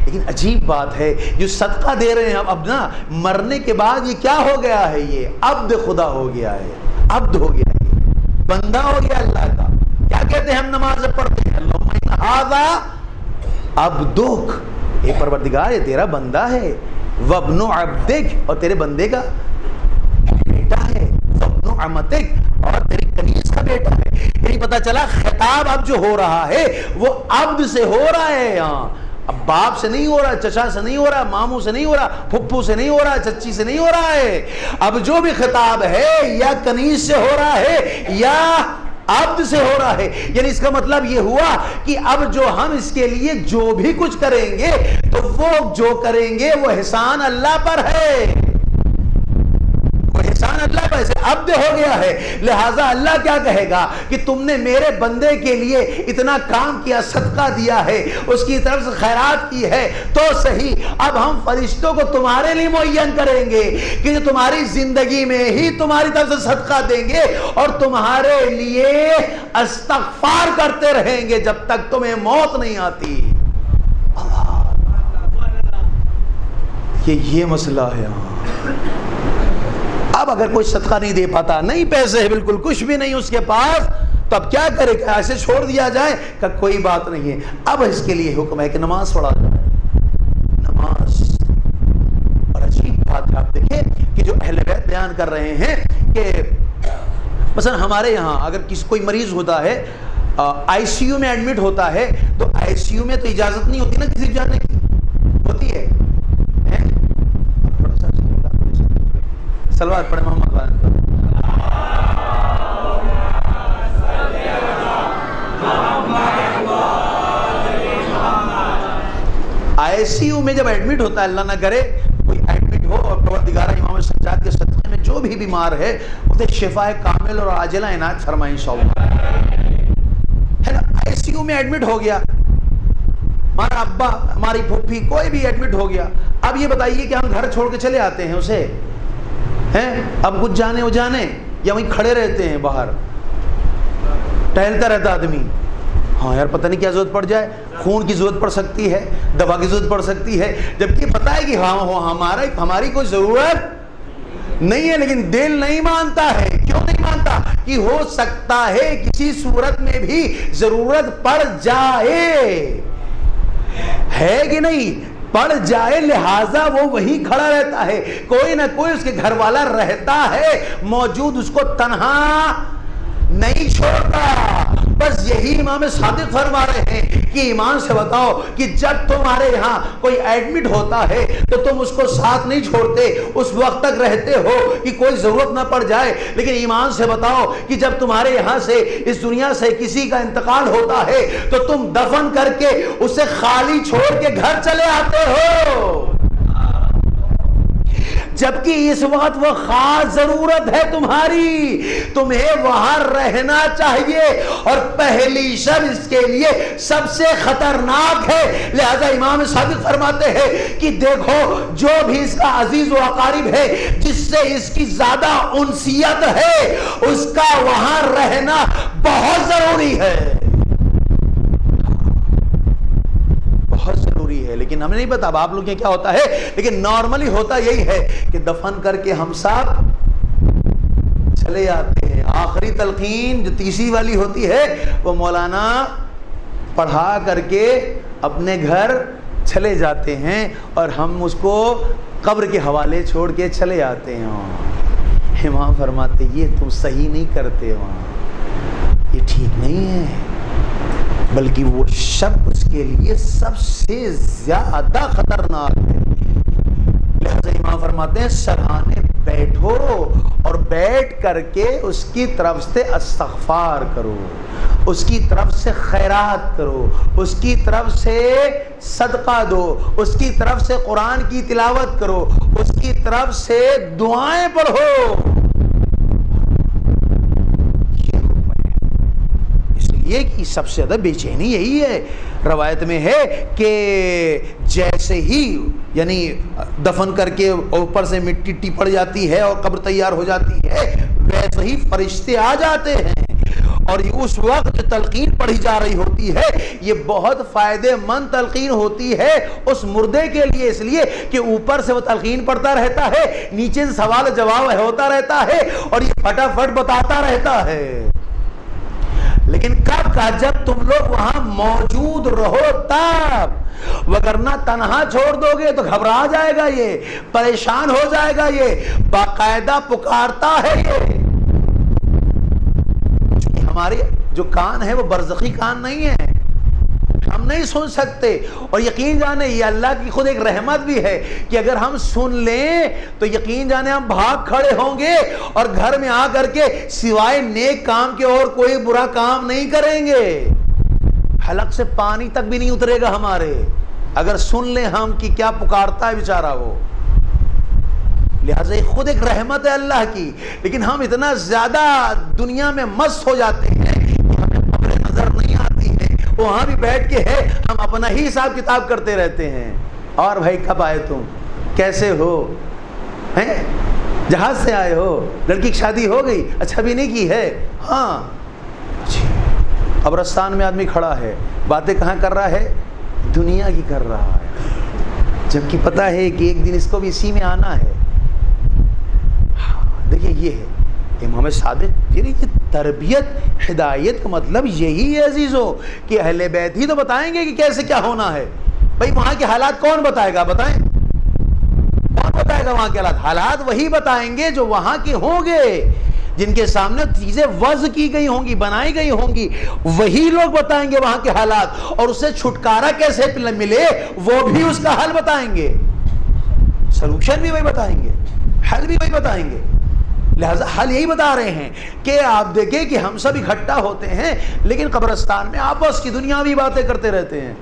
لیکن عجیب بات ہے، جو صدقہ دے رہے ہیں اب نا، مرنے کے بعد یہ کیا ہو گیا ہے؟ یہ عبد خدا ہو گیا ہے، عبد ہو گیا ہے، بندہ ہو گیا اللہ کا۔ کیا کہتے ہیں ہم نماز پڑھتے ہیں؟ اللہم ان ھذا عبدک، اے پروردگار یہ تیرا بندہ ہے، وابن عبدک، اور تیرے بندے کا بیٹا ہے، وابن امتک، اور تیری کنیز کا بیٹا ہے۔ یعنی پتہ چلا خطاب اب جو ہو رہا ہے وہ عبد سے ہو رہا ہے۔ یہاں اب باپ سے نہیں ہو رہا، چچا سے نہیں ہو رہا، ماموں سے نہیں ہو رہا، پھپھو سے نہیں ہو رہا، چچی سے نہیں ہو رہا ہے۔ اب جو بھی خطاب ہے یا کنیز سے ہو رہا ہے یا عبد سے ہو رہا ہے۔ یعنی اس کا مطلب یہ ہوا کہ اب جو ہم اس کے لیے جو بھی کچھ کریں گے تو وہ جو کریں گے وہ احسان اللہ پر ہے، وہ احسان اللہ پر سے عبد ہو گیا ہے۔ لہٰذا اللہ کیا کہے گا کہ تم نے میرے بندے کے لیے اتنا کام کیا، صدقہ دیا ہے، اس کی طرف سے خیرات کی ہے، تو صحیح اب ہم فرشتوں کو تمہارے لیے معین کریں گے کہ جو تمہاری زندگی میں ہی تمہاری طرف سے صدقہ دیں گے اور تمہارے لیے استغفار کرتے رہیں گے جب تک تمہیں موت نہیں آتی۔ یہ مسئلہ ہے۔ اب اگر کوئی صدقہ نہیں دے پاتا، نہیں پیسے ہے، بالکل کچھ بھی نہیں اس کے پاس، تو اب کیا کرے؟ کہ ایسے چھوڑ دیا جائے کہ کوئی بات نہیں ہے؟ اب اس کے لیے حکم ہے کہ نماز پڑھا جائے، نماز۔ اور عجیب بات ہے، آپ دیکھیں کہ جو اہل بیت بیان کر رہے ہیں کہ مثلا ہمارے یہاں اگر کوئی مریض ہوتا ہے، آئی سی یو میں ایڈمٹ ہوتا ہے، تو آئی سی یو میں تو اجازت نہیں ہوتی نا کسی جانے کی، ہوتی ہے؟ سلوات پڑھیں محمد والے پر۔ آئی سی یو میں جب ایڈمٹ ہوتا ہے، اللہ نہ کرے کوئی ایڈمٹ ہو، اور پروردگار امام سجاد کے صدقے میں جو بھی بیمار ہے اسے شفا کامل اور عاجلہ عنایت فرمائے انشاءاللہ، ہے نا؟ آئی سی یو میں ایڈمٹ ہو گیا، ہمارا ابا، ہماری پھوپھی، کوئی بھی ایڈمٹ ہو گیا۔ اب یہ بتائیے کہ ہم گھر چھوڑ کے چلے آتے ہیں اسے، ہیں؟ اب کچھ جانے ہو جانے، یا وہیں کھڑے رہتے ہیں، باہر ٹہلتا رہتا آدمی، ہاں یار پتہ نہیں کیا ضرورت پڑ جائے، خون کی ضرورت پڑ سکتی ہے، دوا کی ضرورت پڑ سکتی ہے، جبکہ پتہ ہے کہ ہاں ہماری کوئی ضرورت نہیں ہے، لیکن دل نہیں مانتا ہے۔ کیوں نہیں مانتا؟ کہ ہو سکتا ہے کسی صورت میں بھی ضرورت پڑ جائے، ہے کہ نہیں؟ پڑ جائے، لہٰذا وہ وہی کھڑا رہتا ہے، کوئی نہ کوئی اس کے گھر والا رہتا ہے موجود، اس کو تنہا نہیں چھوڑتا۔ بس یہی امام صادق فرما رہے ہیں کہ ایمان سے بتاؤ کہ جب تمہارے یہاں کوئی ایڈمٹ ہوتا ہے تو تم اس کو ساتھ نہیں چھوڑتے، اس وقت تک رہتے ہو کہ کوئی ضرورت نہ پڑ جائے، لیکن ایمان سے بتاؤ کہ جب تمہارے یہاں سے اس دنیا سے کسی کا انتقال ہوتا ہے تو تم دفن کر کے اسے خالی چھوڑ کے گھر چلے آتے ہو، جبکہ اس وقت وہ خاص ضرورت ہے تمہاری، تمہیں وہاں رہنا چاہیے، اور پہلی شب اس کے لیے سب سے خطرناک ہے۔ لہذا امام صادق فرماتے ہیں کہ دیکھو جو بھی اس کا عزیز و اقارب ہے، جس سے اس کی زیادہ انسیت ہے، اس کا وہاں رہنا بہت ضروری ہے، بہت ضروری ہے۔ لیکن ہمیں نہیں پتا اب آپ لوگ کے کیا ہوتا ہے، لیکن نارملی ہوتا یہی ہے کہ دفن کر کے ہم سب چلے آتے ہیں۔ آخری تلقین جو تیسری والی ہوتی ہے وہ مولانا پڑھا کر کے اپنے گھر چلے جاتے ہیں، اور ہم اس کو قبر کے حوالے چھوڑ کے چلے آتے ہیں۔ امام فرماتے یہ تم صحیح نہیں کرتے، وہاں یہ ٹھیک نہیں ہے، بلکہ وہ شب اس کے لیے سب سے زیادہ خطرناک ہے۔ لہذا امام فرماتے ہیں سرہانے بیٹھو اور بیٹھ کر کے اس کی طرف سے استغفار کرو، اس کی طرف سے خیرات کرو، اس کی طرف سے صدقہ دو، اس کی طرف سے قرآن کی تلاوت کرو، اس کی طرف سے دعائیں پڑھو۔ اس لیے کہ سب سے زیادہ بے چینی یہی ہے۔ روایت میں ہے کہ جیسے ہی یعنی دفن کر کے اوپر سے مٹی پڑ جاتی ہے اور قبر تیار ہو جاتی ہے، ویسے ہی فرشتے آ جاتے ہیں، اور اس وقت جو تلقین پڑھی جا رہی ہوتی ہے یہ بہت فائدے مند تلقین ہوتی ہے اس مردے کے لیے، اس لیے کہ اوپر سے وہ تلقین پڑھتا رہتا ہے، نیچے سے سوال جواب ہوتا رہتا ہے، اور یہ پھٹافٹ بتاتا رہتا ہے۔ لیکن کب کا؟ جب تم لوگ وہاں موجود رہو تب، وگرنہ تنہا چھوڑ دو گے تو گھبرا جائے گا، یہ پریشان ہو جائے گا، یہ باقاعدہ پکارتا ہے۔ یہ ہمارے جو کان ہے وہ برزخی کان نہیں ہے، ہم نہیں سن سکتے، اور یقین جانے یہ اللہ کی خود ایک رحمت بھی ہے کہ اگر ہم سن لیں تو یقین جانے ہم بھاگ کھڑے ہوں گے اور گھر میں آ کر کے سوائے نیک کام کے اور کوئی برا کام نہیں کریں گے، حلق سے پانی تک بھی نہیں اترے گا ہمارے، اگر سن لیں ہم کہ کیا پکارتا ہے بیچارہ وہ۔ لہٰذا یہ خود ایک رحمت ہے اللہ کی، لیکن ہم اتنا زیادہ دنیا میں مست ہو جاتے ہیں کہ ہمیں خبریں نظر نہیں آتی ہیں، وہاں بھی بیٹھ کے ہے ہم اپنا ہی حساب کتاب کرتے رہتے ہیں۔ اور بھائی کب آئے تم، کیسے ہو، ہیں جہاز سے آئے ہو، لڑکی کی شادی ہو گئی، اچھا بھی نہیں کی ہے، ہاں قبرستان میں آدمی کھڑا ہے، باتیں کہاں کر رہا ہے؟ دنیا کی کر رہا ہے، جبکہ پتہ ہے کہ ایک دن اس کو بھی اسی میں آنا ہے۔ دیکھیں یہ ہے امام صادق، یہ تربیت ہدایت کا مطلب یہی ہے عزیزو کہ اہل بیت ہی تو بتائیں گے کہ کیسے کیا ہونا ہے۔ بھائی وہاں کے حالات کون بتائے گا؟ بتائیں کون بتائے گا وہاں کے حالات؟ حالات وہی بتائیں گے جو وہاں کے ہوں گے، جن کے سامنے چیزیں وضع کی گئی ہوں گی، بنائی گئی ہوں گی، وہی لوگ بتائیں گے وہاں کے حالات، اور اس سے چھٹکارا کیسے ملے وہ بھی اس کا حل بتائیں گے، سلوشن بھی وہی بتائیں گے، حل بھی وہی بتائیں گے۔ لہذا حل یہی بتا رہے ہیں کہ آپ دیکھیں کہ ہم سب اکٹھا ہوتے ہیں لیکن قبرستان میں آپس کی دنیاوی باتیں کرتے رہتے ہیں۔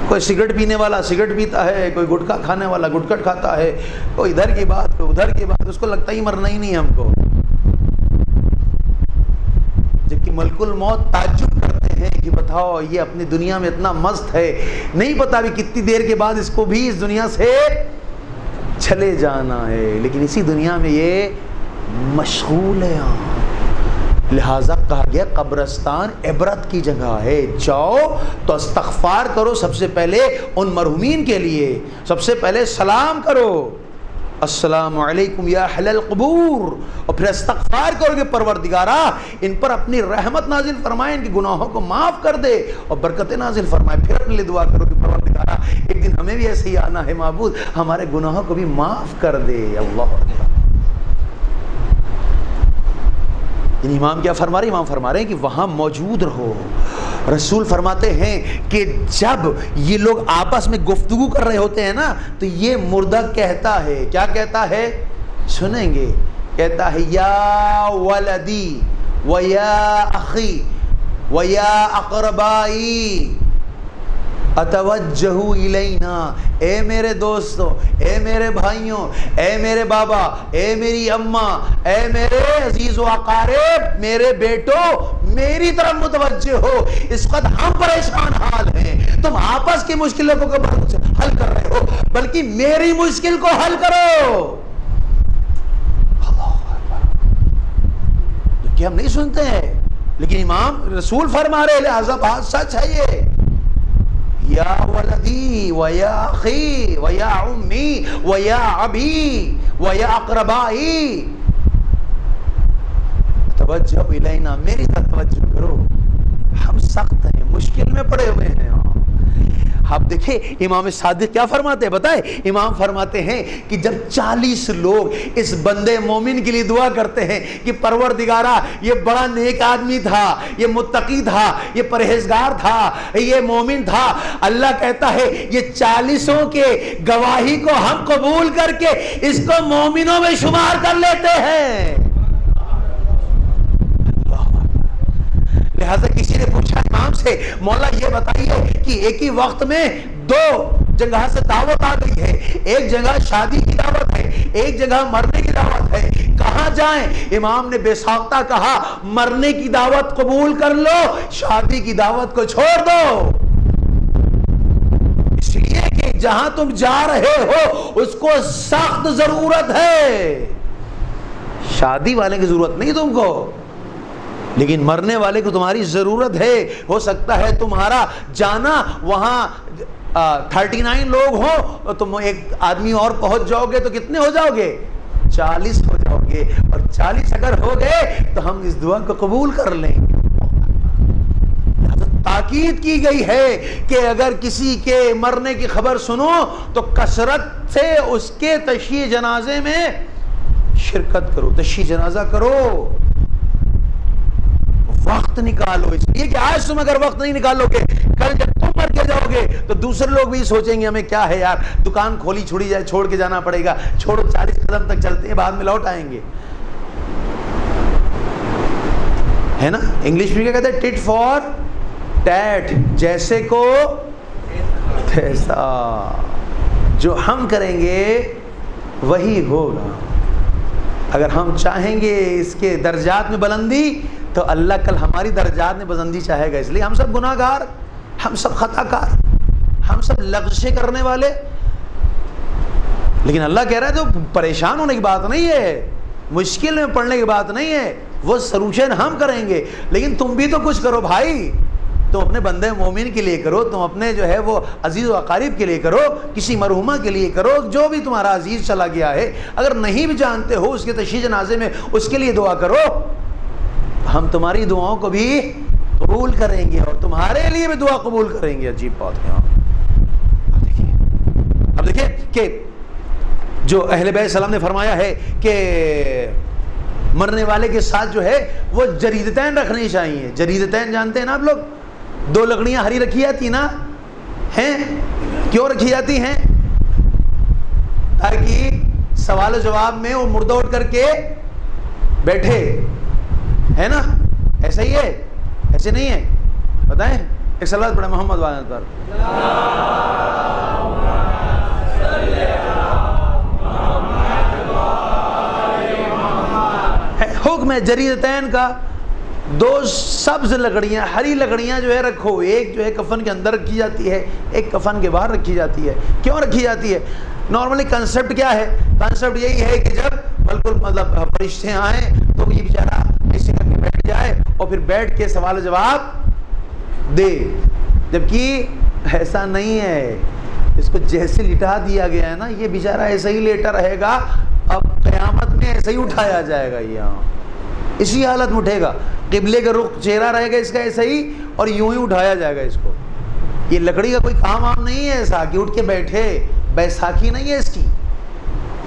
کوئی سگریٹ پینے والا سگریٹ پیتا ہے، کوئی گٹکا کھانے والا گٹکا کھاتا ہے، کوئی ادھر کی بات کوئی ادھر کی بات، اس کو لگتا ہی مرنا ہی نہیں ہم کو، جبکہ ملک الموت تعجب کرتے ہیں کہ بتاؤ یہ اپنی دنیا میں اتنا مست ہے، نہیں پتا بھی کتنی دیر کے بعد اس کو بھی اس دنیا سے چلے جانا ہے، لیکن اسی دنیا میں یہ مشغول ہے۔ لہٰذا کہا گیا قبرستان عبرت کی جگہ ہے، جاؤ تو استغفار کرو، سب سے پہلے ان مرحومین کے لیے سب سے پہلے سلام کرو، السلام علیکم یا اہل القبور، اور پھر استغفار کرو کہ پروردگارا ان پر اپنی رحمت نازل فرمائے، ان کے گناہوں کو معاف کر دے اور برکت نازل فرمائے۔ پھر اپنے لیے دعا کرو کہ پروردگارا ایک دن ہمیں بھی ایسے ہی آنا ہے، معبود ہمارے گناہوں کو بھی معاف کر دے۔ اللہ اکبر۔ امام کیا فرما رہے ہیں؟ امام فرما رہے ہیں کہ وہاں موجود رہو۔ رسول فرماتے ہیں کہ جب یہ لوگ آپس میں گفتگو کر رہے ہوتے ہیں نا تو یہ مردہ کہتا ہے، کیا کہتا ہے؟ سنیں گے، کہتا ہے یا ولدی و یا اخی و یا اقربائی اتوجہ الینا، اے میرے دوستوں، اے میرے بھائیوں، اے میرے بابا، اے میری اماں، اے میرے عزیز و اقارب، میرے بیٹو میری طرف متوجہ ہو، اس وقت ہم پریشان حال ہیں، تم آپس کی مشکلوں کو حل کر رہے ہو، بلکہ میری مشکل کو حل کرو۔ کہ ہم نہیں سنتے ہیں، لیکن امام رسول فرما رہے، لہذا بات سچ ہے یہ، یا ولدی و یا اخی و یا امی و یا ابی و یا اقربائی توجہ الینا، میری طرف توجہ کرو، ہم سخت ہیں، مشکل میں پڑے ہوئے ہیں۔ آپ دیکھیں امام صادق کیا فرماتے ہیں، بتائیں امام فرماتے ہیں کہ جب 40 لوگ اس بندے مومن کے لیے دعا کرتے ہیں کہ پروردگارا یہ بڑا نیک آدمی تھا، یہ متقی تھا، یہ پرہیزگار تھا، یہ مومن تھا، اللہ کہتا ہے یہ 40 کے گواہی کو ہم قبول کر کے اس کو مومنوں میں شمار کر لیتے ہیں۔ لہٰذا کسی نے پوچھا امام سے مولا یہ بتائیے کہ ایک ہی وقت میں دو جگہ سے دعوت آ گئی ہے، ایک جگہ شادی کی دعوت ہے، ایک جگہ مرنے کی دعوت ہے، کہاں جائیں؟ امام نے بے ساختہ کہا مرنے کی دعوت قبول کر لو، شادی کی دعوت کو چھوڑ دو، اس لیے کہ جہاں تم جا رہے ہو اس کو سخت ضرورت ہے۔ شادی والے کی ضرورت نہیں تم کو، لیکن مرنے والے کو تمہاری ضرورت ہے۔ ہو سکتا ہے تمہارا جانا وہاں 39 لوگ ہو، تم ایک آدمی اور پہنچ جاؤ گے تو کتنے ہو جاؤ گے؟ 40 ہو جاؤ گے، اور 40 اگر ہو گئے تو ہم اس دعا کو قبول کر لیں گے۔ تاکید کی گئی ہے کہ اگر کسی کے مرنے کی خبر سنو تو کثرت سے اس کے تشییع جنازے میں شرکت کرو، تشییع جنازہ کرو، وقت نکالو، اس لیے کہ آج تم اگر وقت نہیں نکالو گے کل جب تم مر کے جاؤ گے تو دوسرے لوگ بھی سوچیں گے ہمیں کیا ہے یار، دکان کھولی چھوڑی جائے، چھوڑ کے جانا پڑے گا، چھوڑو 40 قدم تک چلتے ہیں بعد میں لوٹ آئیں گے، ہے نا؟ انگلش میں کیا کہتے ہیں؟ ٹٹ فار ٹیٹ، جیسے کو تیسا، جو ہم کریں گے وہی ہوگا۔ اگر ہم چاہیں گے اس کے درجات میں بلندی تو اللہ کل ہماری درجات میں بلندی چاہے گا، اس لیے ہم سب گناہ گار، ہم سب خطا کار، ہم سب لغزشیں کرنے والے، لیکن اللہ کہہ رہا ہے تو پریشان ہونے کی بات نہیں ہے، مشکل میں پڑنے کی بات نہیں ہے، وہ سلوشن ہم کریں گے، لیکن تم بھی تو کچھ کرو بھائی، تم اپنے بندے مومن کے لیے کرو، تم اپنے جو ہے وہ عزیز و اقارب کے لیے کرو، کسی مرحومہ کے لیے کرو، جو بھی تمہارا عزیز چلا گیا ہے، اگر نہیں بھی جانتے ہو اس کے تشییع جنازے میں اس کے لیے دعا کرو، ہم تمہاری دعاؤں کو بھی قبول کریں گے اور تمہارے لیے بھی دعا قبول کریں گے۔ عجیب بات ہے۔ اب دیکھیں کہ جو اہل بیت السلام نے فرمایا ہے کہ مرنے والے کے ساتھ جو ہے وہ جریدتین رکھنی چاہیے۔ جریدتین جانتے ہیں نا آپ لوگ؟ 2 لکڑیاں ہری رکھی جاتی نا، ہیں کیوں رکھی جاتی ہیں؟ تاکہ سوال و جواب میں وہ مردہ اٹھ کر کے بیٹھے، ہے نا؟ ایسا ہی ہے؟ ایسے نہیں ہے؟ بتائیں، ایک صلوات پڑھیں محمد والے پر۔ حکم ہے جریدتین کا، 2 سبز لکڑیاں، ہری لکڑیاں جو ہے رکھو، ایک جو ہے کفن کے اندر رکھی جاتی ہے، ایک کفن کے باہر رکھی جاتی ہے۔ کیوں رکھی جاتی ہے؟ نارملی کنسپٹ کیا ہے؟ کنسپٹ یہی ہے کہ جب بالکل مطلب فرشتے آئیں تو یہ بیچارہ ایسے کر کے بیٹھ جائے اور پھر بیٹھ کے سوال و جواب دے، جبکہ ایسا نہیں ہے، اس کو جیسے لٹا دیا گیا ہے نا، یہ بیچارہ ایسا ہی لیٹا رہے گا، اب قیامت میں ایسا ہی اٹھایا جائے گا، یہاں اسی حالت میں اٹھے گا، قبلے کا رخ چہرہ رہے گا اس کا ایسا ہی، اور یوں ہی اٹھایا جائے گا اس کو۔ یہ لکڑی کا کوئی کام عام نہیں ہے ایسا کہ اٹھ کے بیٹھے، بیساکھی نہیں ہے اس کی،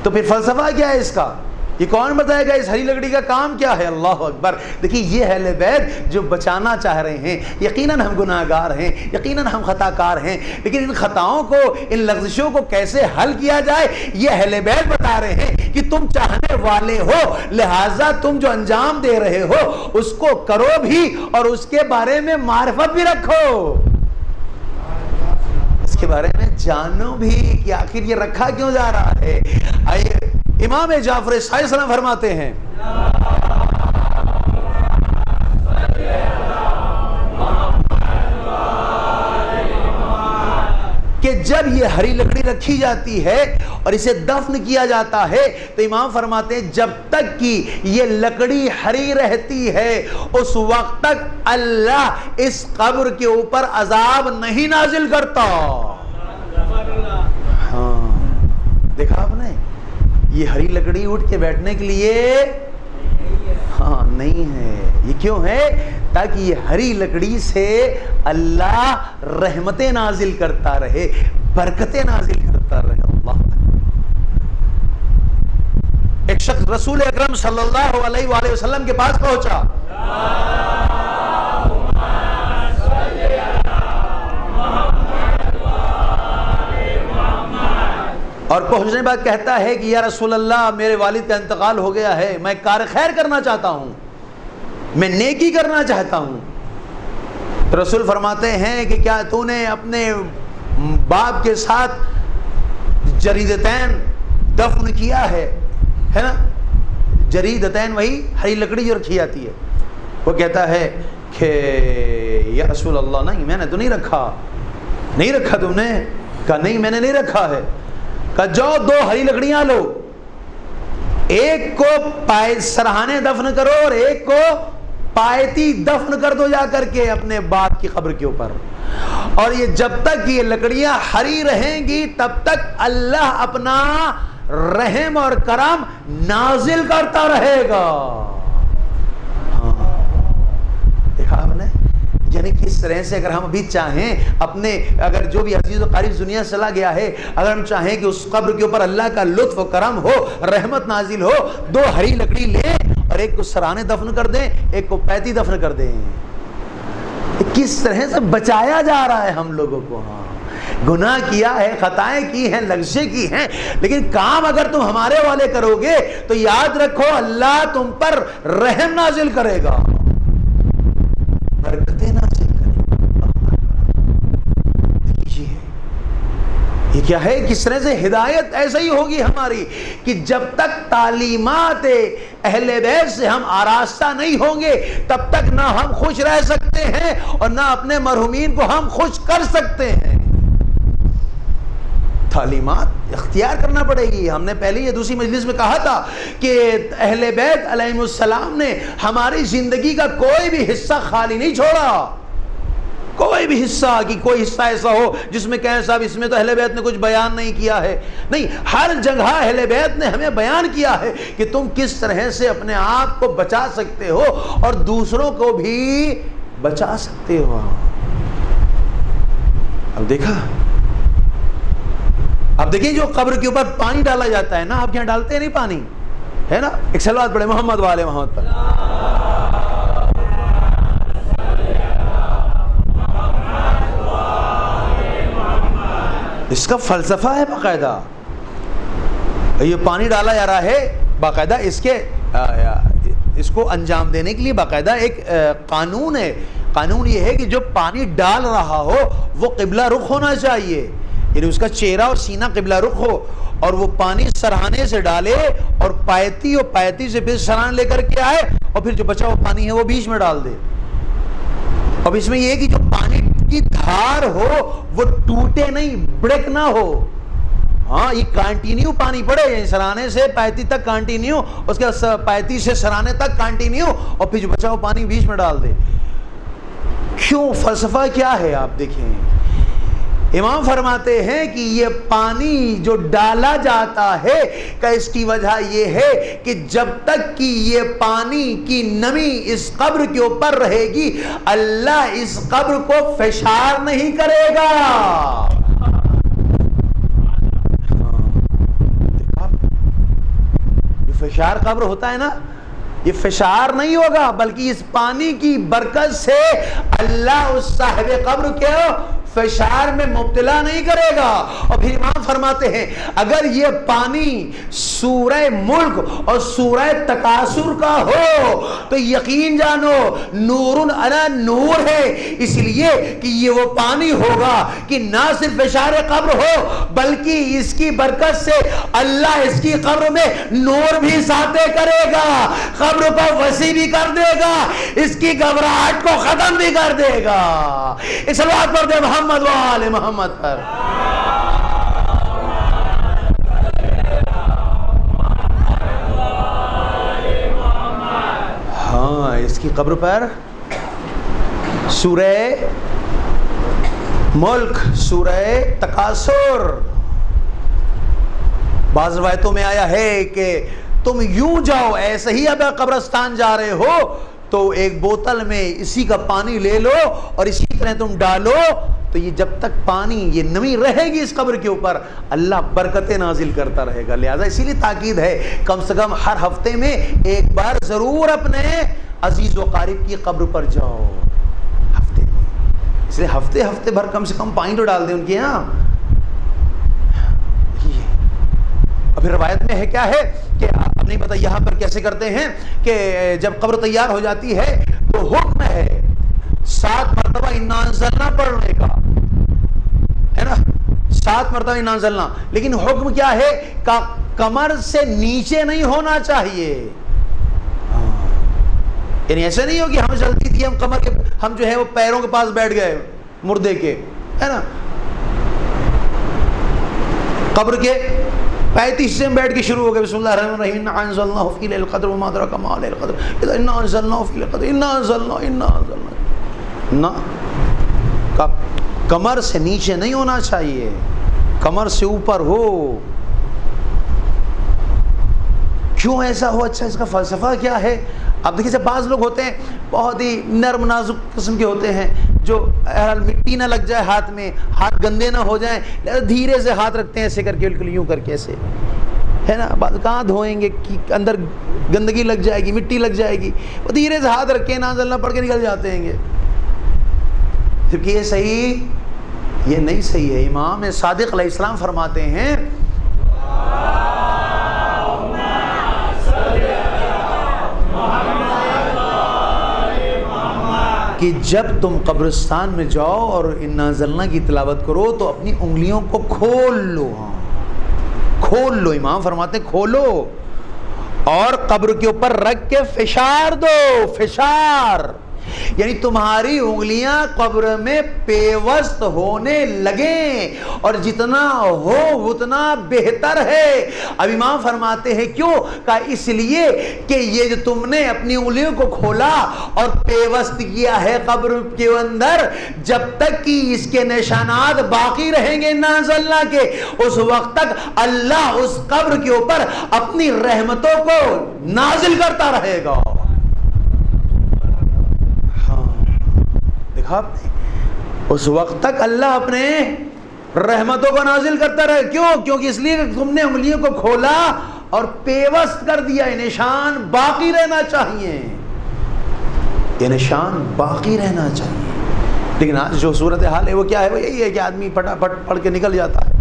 تو پھر فلسفہ کیا ہے اس کا؟ یہ کون بتائے گا اس ہری لکڑی کا کام کیا ہے؟ اللہ اکبر۔ دیکھیے یہ اہل بیت جو بچانا چاہ رہے ہیں، یقیناً ہم گناہ گار ہیں، یقیناً ہم خطا کار ہیں، لیکن ان خطاؤں کو، ان لغزشوں کو کیسے حل کیا جائے یہ اہل بیت بتا رہے ہیں کہ تم چاہنے والے ہو، لہٰذا تم جو انجام دے رہے ہو اس کو کرو بھی اور اس کے بارے میں معرفت بھی رکھو، اس کے بارے میں جانو بھی کہ آخر یہ رکھا کیوں جا رہا ہے۔ آئیے امام جعفر صادق سلام فرماتے ہیں کہ جب یہ ہری لکڑی رکھی جاتی ہے اور اسے دفن کیا جاتا ہے تو امام فرماتے ہیں جب تک کہ یہ لکڑی ہری رہتی ہے اس وقت تک اللہ اس قبر کے اوپر عذاب نہیں نازل کرتا۔ ہاں دیکھا آپ نے، یہ ہری لکڑی اٹھ کے بیٹھنے کے لیے ہاں نہیں ہے۔ یہ کیوں ہے؟ تاکہ یہ ہری لکڑی سے اللہ رحمتیں نازل کرتا رہے، برکتیں نازل کرتا رہے۔ اللہ، ایک شخص رسول اکرم صلی اللہ علیہ وآلہ وسلم کے پاس پہنچا، اور پہنچنے کے بعد کہتا ہے کہ یا رسول اللہ میرے والد کا انتقال ہو گیا ہے، میں کار خیر کرنا چاہتا ہوں، میں نیکی کرنا چاہتا ہوں، رسول فرماتے ہیں کہ کیا تو نے اپنے باپ کے ساتھ جریدتین دفن کیا ہے نا؟ جریدتین وہی ہری لکڑی جو رکھی جاتی ہے. وہ کہتا ہے کہ یا رسول اللہ نہیں میں نے تو نہیں رکھا. نہیں رکھا تم نے؟ کہا نہیں میں نے نہیں رکھا ہے. کہا جاؤ 2 ہری لکڑیاں لو, ایک کو سرہانے دفن کرو اور ایک کو پایتی دفن کر دو جا کر کے اپنے باپ کی قبر کے اوپر. اور یہ جب تک یہ لکڑیاں ہری رہیں گی تب تک اللہ اپنا رحم اور کرم نازل کرتا رہے گا. دیکھا آپ نے, یعنی کس طرح سے اگر ہم ابھی چاہیں اپنے, اگر جو بھی عزیز و قریب دنیا سے چلا گیا ہے, اگر ہم چاہیں کہ اس قبر کے اوپر اللہ کا لطف و کرم ہو, رحمت نازل ہو, 2 ہری لکڑی لیں اور ایک کو سرانے دفن کر دیں, ایک کو پیتی دفن کر دیں. کس طرح سے بچایا جا رہا ہے ہم لوگوں کو. ہاں گناہ کیا ہے, خطائیں کی ہیں, لغزشیں کی ہیں, لیکن کام اگر تم ہمارے والے کرو گے تو یاد رکھو اللہ تم پر رحم نازل کرے گا, برکتیں نازل کرے گا. یہ کیا ہے, کس طرح سے ہدایت ایسا ہی ہوگی ہماری کہ جب تک تعلیمات اہل بیت سے ہم آراستہ نہیں ہوں گے تب تک نہ ہم خوش رہ سکتے ہیں اور نہ اپنے مرحومین کو ہم خوش کر سکتے ہیں. تعلیمات اختیار کرنا پڑے گی. ہم نے پہلے یہ دوسری مجلس میں کہا تھا کہ اہل بیت علیہم السلام نے ہماری زندگی کا کوئی بھی حصہ خالی نہیں چھوڑا. کوئی بھی حصہ, کہ کوئی حصہ ایسا ہو جس میں کہیں صاحب اس میں تو اہل بیت نے کچھ بیان نہیں کیا ہے. نہیں, ہر جگہ اہل بیت نے ہمیں بیان کیا ہے کہ تم کس طرح سے اپنے آپ کو بچا سکتے ہو اور دوسروں کو بھی بچا سکتے ہو. اب دیکھا, اب دیکھیں جو قبر کے اوپر پانی ڈالا جاتا ہے نا, آپ یہاں ڈالتے ہیں نہیں پانی, ہے نا؟ ایک صلوات پڑھے محمد والے محمد پر. اس کا فلسفہ ہے باقاعدہ. یہ پانی ڈالا جا رہا ہے باقاعدہ, اس کو انجام دینے کے لیے باقاعدہ ایک قانون ہے. قانون یہ ہے کہ جو پانی ڈال رہا ہو وہ قبلہ رخ ہونا چاہیے, یعنی اس کا چہرہ اور سینہ قبلہ رخ ہو, اور وہ پانی سرہانے سے ڈالے اور پایتی سے پھر سرہانے لے کر کے آئے اور پھر جو بچا ہوا پانی ہے وہ بیچ میں ڈال دے. اب اس میں یہ ہے کہ جو پانی کی دھار ہو وہ ٹوٹے نہیں, بریک نہ ہو. ہاں یہ کانٹینیو پانی پڑے, یعنی سرانے سے پایتی تک کانٹینیو, اس کے پایتی سے سرانے تک کانٹینیو, اور پھر جو بچا ہوا پانی بیچ میں ڈال دے. کیوں, فلسفہ کیا ہے آپ دیکھیں. امام فرماتے ہیں کہ یہ پانی جو ڈالا جاتا ہے کہ اس کی وجہ یہ ہے کہ جب تک کہ یہ پانی کی نمی اس قبر کے اوپر رہے گی اللہ اس قبر کو فشار نہیں کرے گا. یہ فشار قبر ہوتا ہے نا, یہ فشار نہیں ہوگا بلکہ اس پانی کی برکت سے اللہ اس صاحب قبر کے فشار میں مبتلا نہیں کرے گا. اور پھر امام فرماتے ہیں اگر یہ پانی سورہ ملک اور سورہ تکاثر کا ہو تو یقین جانو نور علی نور ہے, اس لیے کہ یہ وہ پانی ہوگا کہ نہ صرف فشار قبر ہو بلکہ اس کی برکت سے اللہ اس کی قبر میں نور بھی ساطع کرے گا, قبر کو وسیع بھی کر دے گا, اس کی گھبراہٹ کو ختم بھی کر دے گا. اس بات پر دے محمد و آل محمد پر. ہاں اس کی قبر پر سورہ ملک, سورہ تکاثر, بعض روایتوں میں آیا ہے کہ تم یوں جاؤ, ایسے ہی اب قبرستان جا رہے ہو تو ایک بوتل میں اسی کا پانی لے لو اور اسی طرح تم ڈالو, تو یہ جب تک پانی یہ نمی رہے گی اس قبر کے اوپر اللہ برکتیں نازل کرتا رہے گا. لہذا اسی لیے تاکید ہے کم سے کم ہر ہفتے میں ایک بار ضرور اپنے عزیز و قریب کی قبر پر جاؤ ہفتے میں, اس لیے ہفتے بھر کم سے کم پانی تو ڈال دیں ان کے یہاں. اور پھر روایت میں ہے کیا ہے کہ اب نہیں پتا یہاں پر کیسے کرتے ہیں کہ جب قبر تیار ہو جاتی ہے تو حکم ہے 7 مرتبہ انا انزلنا پڑھنے کا ہے نا، 7 مرتبہ انا انزلنا، لیکن حکم کیا ہے؟ کمر سے نیچے نہیں ہونا چاہیے. یعنی ایسا نہیں ہو کہ ہم چلتی تھی ہم کمر کے، ہم جو ہے وہ پیروں کے پاس بیٹھ گئے مردے کے، ہے نا، قبر کے 35 حصے میں بیٹھ کے شروع ہو گئے بسم اللہ الرحمن الرحیم انا انزلناہ فی لیلۃ القدر وما ادراک ما لیلۃ القدر انا انزلناہ فی لیلۃ القدر انا انزلناہ نہ، کمر سے نیچے نہیں ہونا چاہیے، کمر سے اوپر ہو. کیوں ایسا ہو؟ اچھا اس کا فلسفہ کیا ہے؟ اب دیکھیے جب بعض لوگ ہوتے ہیں بہت ہی نرم نازک قسم کے ہوتے ہیں، جو مٹی نہ لگ جائے ہاتھ میں، ہاتھ گندے نہ ہو جائیں، دھیرے سے ہاتھ رکھتے ہیں ایسے کر کے، بالکل یوں کر کے ایسے، ہے نا، کہاں دھوئیں گے کہ اندر گندگی لگ جائے گی، مٹی لگ جائے گی، وہ دھیرے سے ہاتھ رکھ کے نا انزلنا پڑھ کے نکل جاتے ہیں گے. جبکہ یہ صحیح، یہ نہیں صحیح ہے. امام صادق علیہ السلام فرماتے ہیں کہ جب تم قبرستان میں جاؤ اور انا انزلنا کی تلاوت کرو تو اپنی انگلیوں کو کھول لو. کھول لو، امام فرماتے ہیں کھولو، اور قبر کے اوپر رکھ کے فشار دو. فشار یعنی تمہاری انگلیاں قبر میں پیوست ہونے لگیں، اور جتنا ہو اتنا بہتر ہے. اب امام فرماتے ہیں کیوں؟ کہ اس لیے کہ یہ جو تم نے اپنی انگلیوں کو کھولا اور پیوست کیا ہے قبر کے اندر، جب تک کہ اس کے نشانات باقی رہیں گے انا انزلنا کے، اس وقت تک اللہ اس قبر کے اوپر اپنی رحمتوں کو نازل کرتا رہے گا. اس وقت تک اللہ اپنے رحمتوں کو نازل کرتا رہے. کیوں؟ کیونکہ اس لیے کہ تم نے انگلیوں کو کھولا اور پیوست کر دیا. یہ نشان باقی رہنا چاہیے، یہ نشان باقی رہنا چاہیے. لیکن آج جو صورتحال ہے وہ کیا ہے؟ وہ یہی ہے کہ آدمی پھٹافٹ پڑھ کے نکل جاتا ہے.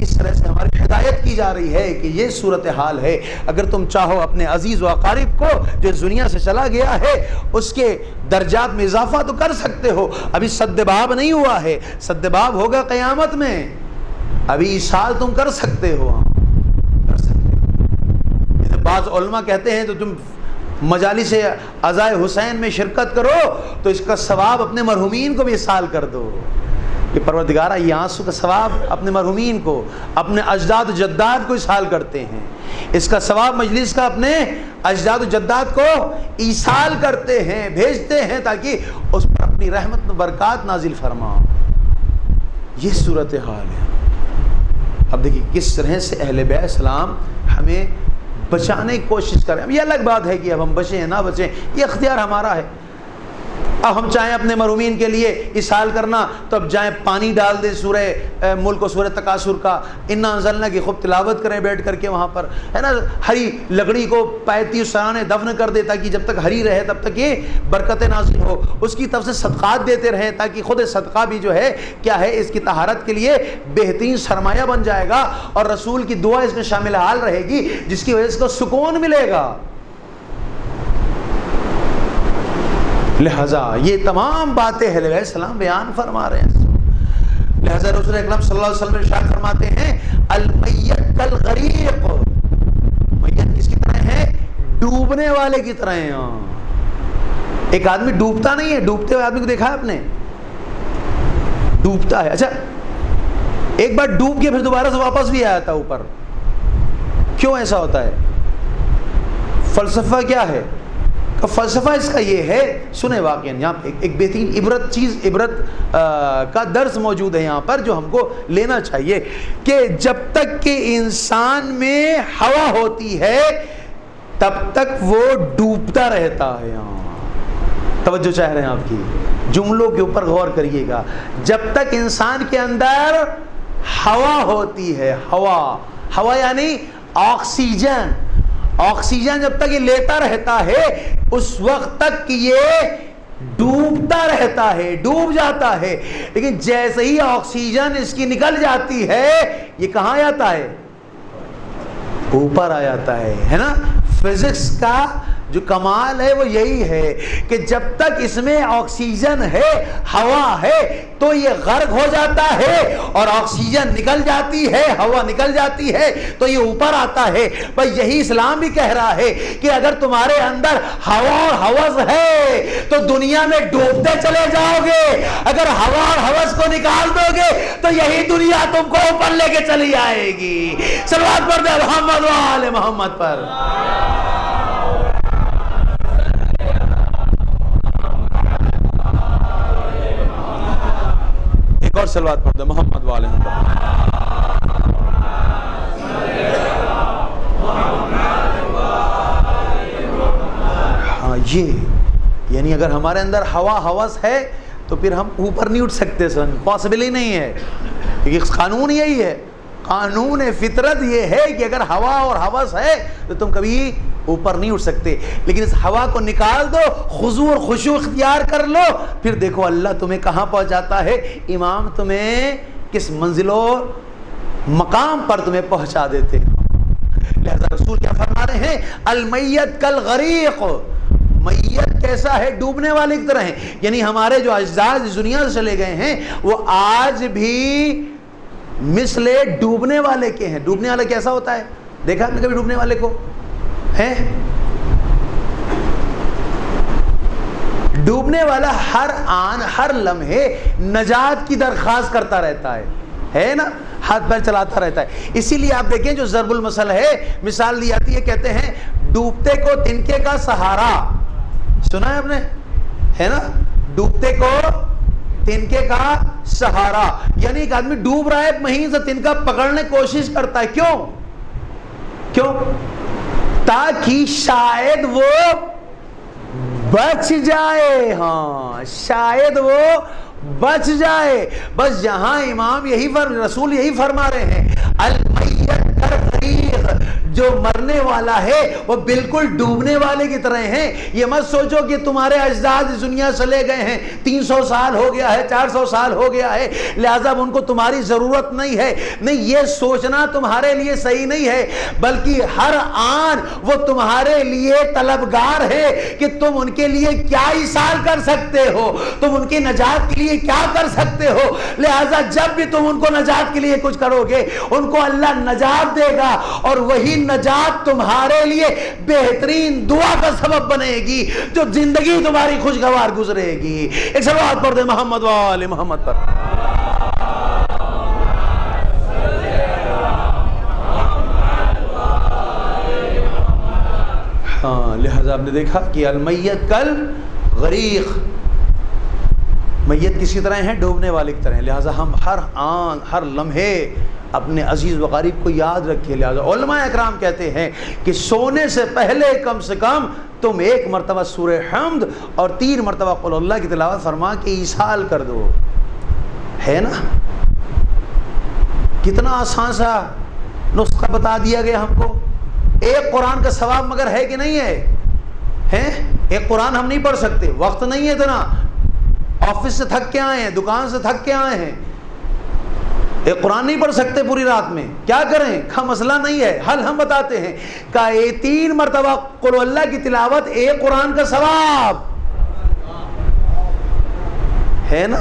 اس طرح سے ہماری ہدایت کی جا رہی ہے کہ یہ صورتحال ہے. اگر تم چاہو اپنے عزیز و اقارب کو جو اس دنیا سے چلا گیا ہے اس کے درجات میں اضافہ تو کر سکتے ہو. ابھی سد باب نہیں ہوا ہے، سد باب ہوگا قیامت میں. ابھی ایصال تم کر سکتے ہو، کر سکتے ہو. بعض علماء کہتے ہیں تو تم مجالس عزائے حسین میں شرکت کرو تو اس کا ثواب اپنے مرحومین کو بھی ایصال کر دو. کہ پروردگارہ یہ آنسو کا ثواب اپنے مرحومین کو، اپنے اجداد و جداد کو ایصال کرتے ہیں. اس کا ثواب مجلس کا اپنے اجداد و جداد کو ایصال کرتے ہیں، بھیجتے ہیں تاکہ اس پر اپنی رحمت و برکات نازل فرما. یہ صورتحال ہے. اب دیکھیے کس طرح سے اہل بیت السلام ہمیں بچانے کی کوشش کریں. اب یہ الگ بات ہے کہ اب ہم بچیں یا نہ بچیں، یہ اختیار ہمارا ہے. اب ہم چاہیں اپنے مرحومین کے لیے ایصال کرنا تو اب جائیں پانی ڈال دیں سورہ ملک و سورہ تکاثر کا، انا انزلنا کی خوب تلاوت کریں بیٹھ کر کے وہاں پر، ہے نا. ہری لکڑی کو پایتی و سرانے دفن کر دے تاکہ جب تک ہری رہے تب تک یہ برکتیں نازل ہو. اس کی طرف سے صدقات دیتے رہیں تاکہ خود صدقہ بھی جو ہے کیا ہے اس کی طہارت کے لیے بہترین سرمایہ بن جائے گا، اور رسول کی دعا اس میں شامل حال رہے گی جس کی وجہ سے اس کو سکون ملے گا. لہذا یہ تمام باتیں اہل بیت السلام بیان فرما رہے ہیں. لہذا رسول اکرم صلی اللہ علیہ وسلم ارشاد فرماتے ہیں المیت کالغریق، میت کس کی طرح ہے؟ ڈوبنے والے کی طرح ہے. ایک آدمی ڈوبتا نہیں ہے، ڈوبتے ہوئے آدمی کو دیکھا ہے آپ نے؟ ڈوبتا ہے. اچھا ایک بار ڈوب کے پھر دوبارہ سے واپس بھی آیا تھا اوپر. کیوں ایسا ہوتا ہے؟ فلسفہ کیا ہے؟ فلسفہ اس کا یہ ہے، سنیں واقعا یہاں پہ ایک بہترین عبرت کا درس موجود ہے یہاں پر جو ہم کو لینا چاہیے کہ جب تک کہ انسان میں ہوا ہوتی ہے تب تک وہ ڈوبتا رہتا ہے. توجہ چاہ رہے ہیں آپ کی جملوں کے اوپر غور کریے گا. جب تک انسان کے اندر ہوا ہوتی ہے، ہوا یعنی آکسیجن، آکسیجن جب تک یہ لیتا رہتا ہے اس وقت تک یہ ڈوبتا رہتا ہے، ڈوب جاتا ہے. لیکن جیسے ہی آکسیجن اس کی نکل جاتی ہے یہ کہاں آتا ہے؟ اوپر آ جاتا ہے نا. فزکس کا جو کمال ہے وہ یہی ہے کہ جب تک اس میں آکسیجن ہے، ہوا ہے، تو یہ غرق ہو جاتا ہے، اور آکسیجن نکل جاتی ہے، ہوا نکل جاتی ہے تو یہ اوپر آتا ہے۔ بھئی یہی اسلام بھی کہہ رہا ہے کہ اگر تمہارے اندر ہوا اور ہوس ہے تو دنیا میں ڈوبتے چلے جاؤ گے، اگر ہوا اور ہوس کو نکال دو گے تو یہی دنیا تم کو اوپر لے کے چلی آئے گی۔ صلوات پڑھ دے محمد و آل محمد پر۔ ایک اور صلوات پڑھ دے محمد و آل محمد پر۔ ہاں یہ یعنی اگر ہمارے اندر ہوا ہوس ہے تو پھر ہم اوپر نہیں اٹھ سکتے، پاسبل ہی نہیں ہے، کیونکہ قانون یہی ہے، قانون فطرت یہ ہے کہ اگر ہوا اور ہوس ہے تو تم کبھی اوپر نہیں اٹھ سکتے۔ لیکن اس ہوا کو نکال دو، خضوع اور خشوع اختیار کر لو، پھر دیکھو اللہ تمہیں کہاں پہنچاتا ہے، امام تمہیں کس منزل و مقام پر تمہیں پہنچا دیتے۔ لہذا رسول کیا فرما رہے ہیں، المیت کالغریق، میت کیسا ہے، ڈوبنے والے کی طرح ہیں۔ یعنی ہمارے جو اجداد اس دنیا سے چلے گئے ہیں وہ آج بھی مثل ڈوبنے والے کے ہیں۔ ڈوبنے والا کیسا ہوتا ہے، دیکھا آپ نے کبھی ڈوبنے والے کو ہے؟ ڈوبنے والا ہر آن ہر لمحے نجات کی درخواست کرتا رہتا ہے نا، ہاتھ پیر چلاتا رہتا ہے۔ اسی لیے آپ دیکھیں جو ضرب المثل ہے، مثال دی جاتی ہے، کہتے ہیں ڈوبتے کو تنکے کا سہارا، سنا ہے آپ نے، ہے نا، ڈوبتے کو تنکے کا سہارا، یعنی ایک آدمی ڈوب رہا ہے، مہین سے تنکا پکڑنے کوشش کرتا ہے، کیوں؟ تاکہ شاید وہ بچ جائے، ہاں شاید وہ بچ جائے۔ بس جہاں امام رسول یہی فرما رہے ہیں، المیت کالغریق، جو مرنے والا ہے وہ بالکل ڈوبنے والے کی طرح ہیں۔ یہ مت سوچو کہ تمہارے اجداد اس دنیا سے لے گئے ہیں، 300 سال ہو گیا ہے، 400 سال ہو گیا ہے، لہذا ان کو تمہاری ضرورت نہیں ہے۔ نہیں، یہ سوچنا تمہارے لیے صحیح نہیں ہے، بلکہ ہر آن وہ تمہارے لیے طلبگار ہے کہ تم ان کے لیے کیا ایصال کر سکتے ہو، تم ان کی نجات کے لیے کیا کر سکتے ہو۔ لہذا جب بھی تم ان کو نجات کے لیے کچھ کرو گے، ان کو اللہ نجات دے گا، اور وہی نجات تمہارے لیے بہترین دعا کا سبب بنے گی، جو زندگی تمہاری خوشگوار گزرے گی۔ ایک صلوات پڑھ دے محمد و آل محمد پر۔ ہاں لہذا آپ نے دیکھا کہ المیت کالغریق، میت کسی طرح ہیں، ڈوبنے والے کی طرح ہیں۔ لہذا ہم ہر آن ہر لمحے اپنے عزیز و غریب کو یاد رکھیں۔ لہذا علماء اکرام کہتے ہیں کہ سونے سے پہلے کم سے کم تم 1 مرتبہ سورہ حمد اور 3 مرتبہ قل اللہ کی تلاوت فرما کے ایصال کر دو، ہے نا۔ کتنا آسان سا نسخہ بتا دیا گیا ہم کو۔ ایک قرآن کا ثواب مگر ہے کہ نہیں ہے؟ ایک قرآن ہم نہیں پڑھ سکتے، وقت نہیں ہے اتنا، آفس سے تھک کے آئے ہیں، دکان سے تھک کے آئے ہیں، ایک قرآن نہیں پڑھ سکتے پوری رات میں، کیا کریں؟ کا مسئلہ نہیں ہے، حل ہم بتاتے ہیں۔ کہ 3 مرتبہ قل اللہ کی تلاوت 1 قرآن کا ثواب ہے نا،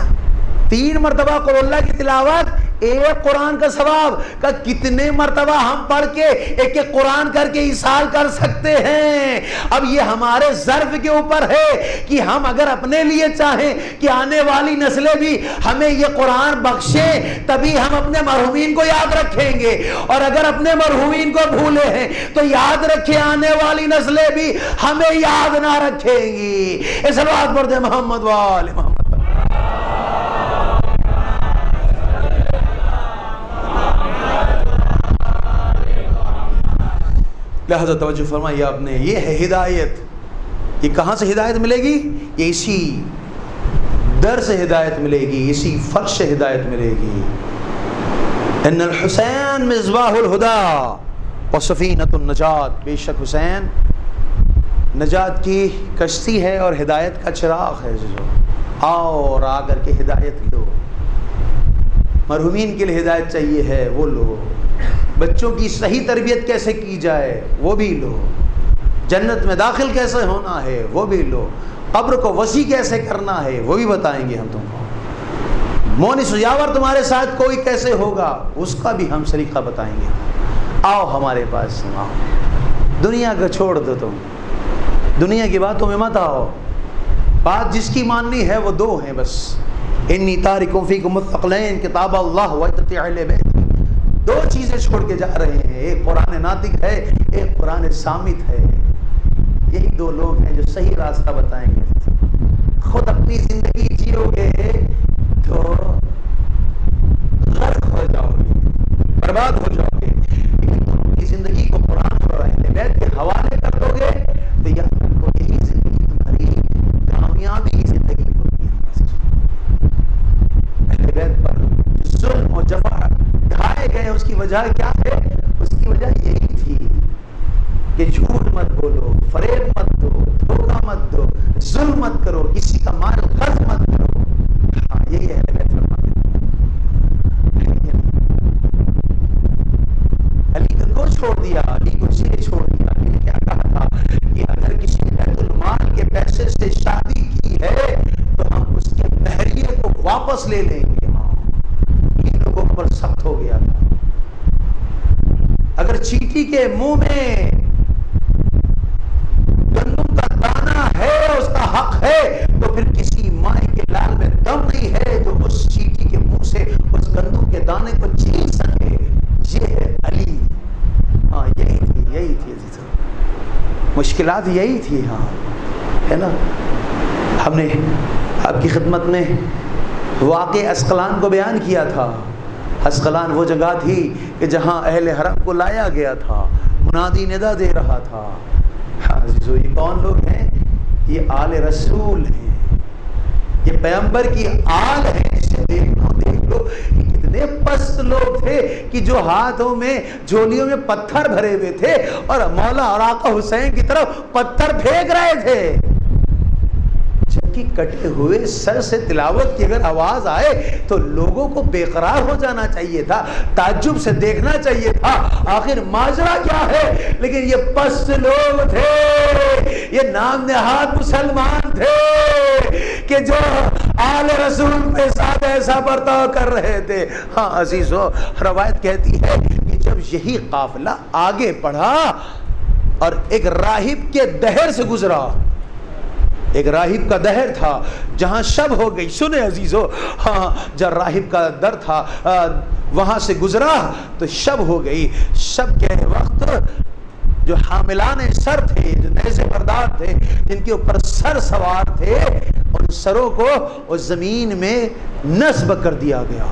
3 مرتبہ قل اللہ کی تلاوت 1 قرآن کا ثواب۔ کا کتنے مرتبہ ہم پڑھ کے ایک قرآن کر کے ایصال کر سکتے ہیں؟ اب یہ ہمارے ظرف کے اوپر ہے کہ ہم اگر اپنے لیے چاہیں کہ آنے والی نسلیں بھی ہمیں یہ قرآن بخشیں، تبھی ہم اپنے مرحومین کو یاد رکھیں گے، اور اگر اپنے مرحومین کو بھولے ہیں تو یاد رکھیں آنے والی نسلیں بھی ہمیں یاد نہ رکھیں گی۔ اس صلوات پڑھ دے محمد و آل محمد۔ لہذا توجہ فرمائیے آپ نے، یہ ہے ہدایت۔ یہ کہاں سے ہدایت ملے گی؟ یہ اسی در سے ہدایت ملے گی، اسی فرش سے ہدایت ملے گی۔ ان الحسین مصباح الہدی وسفینۃ النجات، بے شک حسین نجات کی کشتی ہے اور ہدایت کا چراغ ہے۔ آؤ اور آ کر کے ہدایت لو، مرحومین کے لیے ہدایت چاہیے ہے وہ لو، بچوں کی صحیح تربیت کیسے کی جائے وہ بھی لو، جنت میں داخل کیسے ہونا ہے وہ بھی لو، قبر کو وسیع کیسے کرنا ہے وہ بھی بتائیں گے ہم تم کو، مونس یاور تمہارے ساتھ کوئی کیسے ہوگا اس کا بھی ہم سلیقہ بتائیں گے۔ آؤ ہمارے پاس، آؤ، دنیا کو چھوڑ دو، تم دنیا کی باتوں میں مت آؤ، بات جس کی ماننی ہے وہ دو ہیں بس، انی تارکم فیکم الثقلین کتاب اللہ و اتباع اہل بیت، دو چیزیں چھوڑ کے جا رہے ہیں، ایک قرآن ناطق ہے، ایک قرآن صامت ہے، یہی دو لوگ ہیں جو صحیح راستہ بتائیں گے۔ خود اپنی زندگی جیو گے تو غرق ہو جاؤ گے، برباد ہو جاؤ گے، لیکن تم اپنی زندگی کو قرآن اور اہل بیت کے حوالے کر دو گے تو یاد رکھو یہی زندگی تمہاری کامیابی کی زندگی ہوگی۔ اہل بیت پر ظلم و جفا ڈھائے گئے، اس کی وجہ کیا ہے؟ اس کی وجہ یہی تھی کہ جھوٹ مت بولو، فریب مت دو، دھوکہ مت دو، ظلم مت کرو، کسی کا مال قرض مت کرو۔ ہاں یہی ہے اہل بیت فرماتے ہیں۔ علی کو چھوڑ دیا، علی کو اس لیے چھوڑ دیا، علی نے کیا کہا تھا کہ اگر کسی نے بیت المال کے پیسے سے شادی کی ہے تو ہم اس کے مہریے کو واپس لے لیں گے۔ ان لوگوں پر سخت ہو گیا تھا، اگر چیٹی کے منہ میں گندم کا دانہ ہے، اس کا حق ہے، تو پھر کسی مائی کے لال میں دم نہیں ہے جو اس چیٹی کے منہ سے اس گندم کے دانے کو چھین سکے۔ یہ ہے علی۔ ہاں یہی تھی مشکلات یہی تھی، ہاں ہے نا۔ ہم نے آپ کی خدمت میں واقع اسقلان کو بیان کیا تھا۔ اسقلان وہ جگہ تھی کہ جہاں اہل حرم کو لایا گیا تھا، منادی ندا دے رہا تھا۔ عزیزو یہ کون لوگ ہیں؟ یہ آل رسول ہیں، یہ پیغمبر کی آل ہے۔ جسے دیکھ لو اتنے پست لوگ تھے کہ جو ہاتھوں میں جھولیوں میں پتھر بھرے ہوئے تھے اور مولا اور آقا حسین کی طرف پتھر پھینک رہے تھے، جبکہ کٹے ہوئے سر سے تلاوت کی اگر آواز آئے تو لوگوں کو بے قرار ہو جانا چاہیے تھا، تعجب سے دیکھنا چاہیے تھا آخر ماجرا کیا ہے۔ لیکن یہ پست لوگ تھے، یہ نام نہاد مسلمان تھے کہ جو آل رسول کے ساتھ ایسا برتاؤ کر رہے تھے۔ ہاں عزیزو، روایت کہتی ہے کہ جب یہی قافلہ آگے بڑھا اور ایک راہب کے دہر سے گزرا، ایک راہب کا دہر تھا جہاں شب ہو گئی، سنے عزیزو، ہاں جب راہب کا در تھا وہاں سے گزرا تو شب ہو گئی۔ شب کے وقت جو حاملان سر تھے، جو نیزے بردار تھے، جن کے اوپر سر سوار تھے، ان سروں کو اس زمین میں نصب کر دیا گیا۔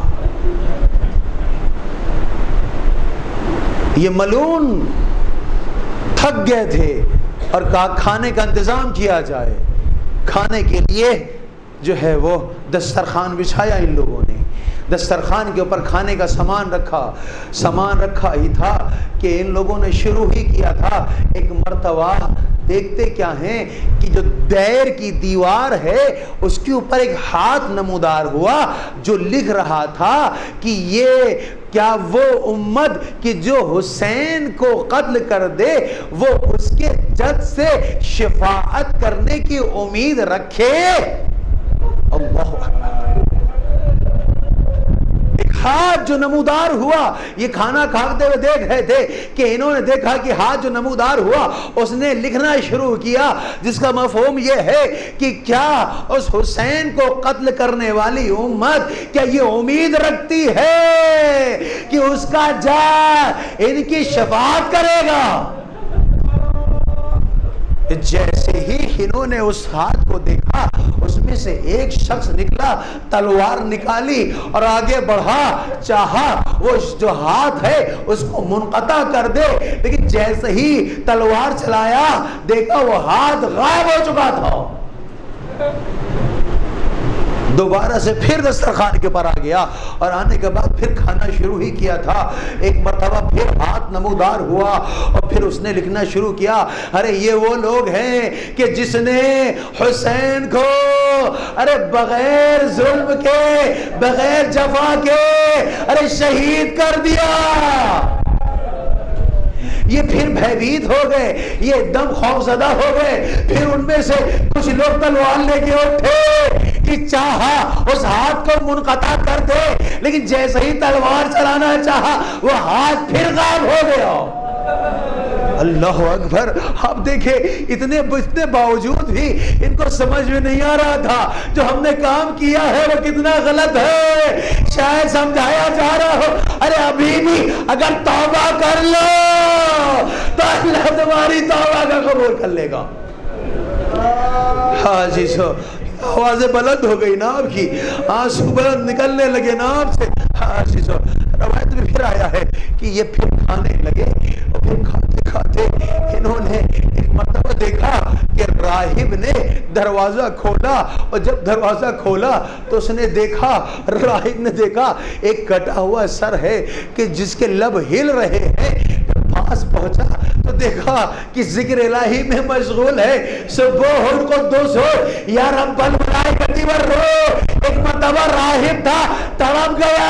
یہ ملون تھک گئے تھے اور کہا کھانے کا انتظام کیا جائے۔ کھانے کے لیے جو ہے وہ دسترخوان بچھایا ان لوگوں نے، دسترخوان کے اوپر کھانے کا سامان رکھا ہی تھا کہ ان لوگوں نے شروع ہی کیا تھا۔ ایک مرتبہ دیکھتے کیا ہیں کہ جو دیر کی دیوار ہے اس کے اوپر ایک ہاتھ نمودار ہوا جو لکھ رہا تھا کہ یہ کیا وہ امت کہ جو حسین کو قتل کر دے وہ اس کے جد سے شفاعت کرنے کی امید رکھے۔ اللہ اکبر، ایک ہاتھ جو نمودار ہوا، یہ کھانا کھاتے ہوئے دیکھ رہے تھے کہ انہوں نے دیکھا کہ ہاتھ جو نمودار ہوا اس نے لکھنا شروع کیا، جس کا مفہوم یہ ہے کہ کیا اس حسین کو قتل کرنے والی امت کیا یہ امید رکھتی ہے کہ اس کا جا ان کی شفاعت کرے گا۔ جیسے ہی انہوں نے اس ہاتھ کو دیکھا اس میں سے ایک شخص نکلا، تلوار نکالی اور آگے بڑھا، چاہا وہ جو ہاتھ ہے اس کو منقطع کر دے، لیکن جیسے ہی تلوار چلایا دیکھا وہ ہاتھ غائب ہو چکا تھا۔ دوبارہ سے پھر دسترخوان کے پر آ گیا اور آنے کے بعد پھر کھانا شروع ہی کیا تھا۔ ایک مرتبہ پھر ہاتھ نمودار ہوا اور پھر اس نے لکھنا شروع کیا، ارے یہ وہ لوگ ہیں کہ جس نے حسین کو ارے بغیر ظلم کے، بغیر جفا کے ارے شہید کر دیا۔ یہ پھر بھیبھیت ہو گئے، یہ ایک دم خوفزدہ ہو گئے. پھر ان میں سے کچھ لوگ تلوار لے کے اٹھے کہ چاہا اس ہاتھ کو منقطع کر دے، لیکن جیسے ہی تلوار چلانا چاہا وہ ہاتھ پھر غائب ہو گیا. اللہ اکبر. آپ دیکھیں اتنے باوجود بھی ان کو سمجھ میں نہیں آ رہا تھا جو ہم نے کام کیا ہے وہ کتنا غلط ہے. شاید سمجھایا جا رہا ہو ارے ابھی بھی اگر توبہ کر لو تو اللہ تمہاری توبہ کا قبول کر لے گا. ہاں جی سو آوازیں بلند ہو گئی نا آپ کی، آنسو بلند نکلنے لگے نا آپ سے. ہاں جی سو روایت میں پھر آیا ہے کہ یہ پھر کھانے لگے اور پھر کھاتے کھاتے انہوں نے ایک مرتبہ دیکھا کہ راہب نے دروازہ کھولا، اور جب دروازہ کھولا تو اس نے دیکھا، راہب نے دیکھا ایک کٹا ہوا سر ہے کہ جس کے لب ہل رہے ہیں. پاس پہنچا تو دیکھا کہ ذکر الہی میں مشغول ہے. سبح القدوس یا رب الملائکۃ والروح. ایک مرتبہ راہب تھا، تڑپ گیا،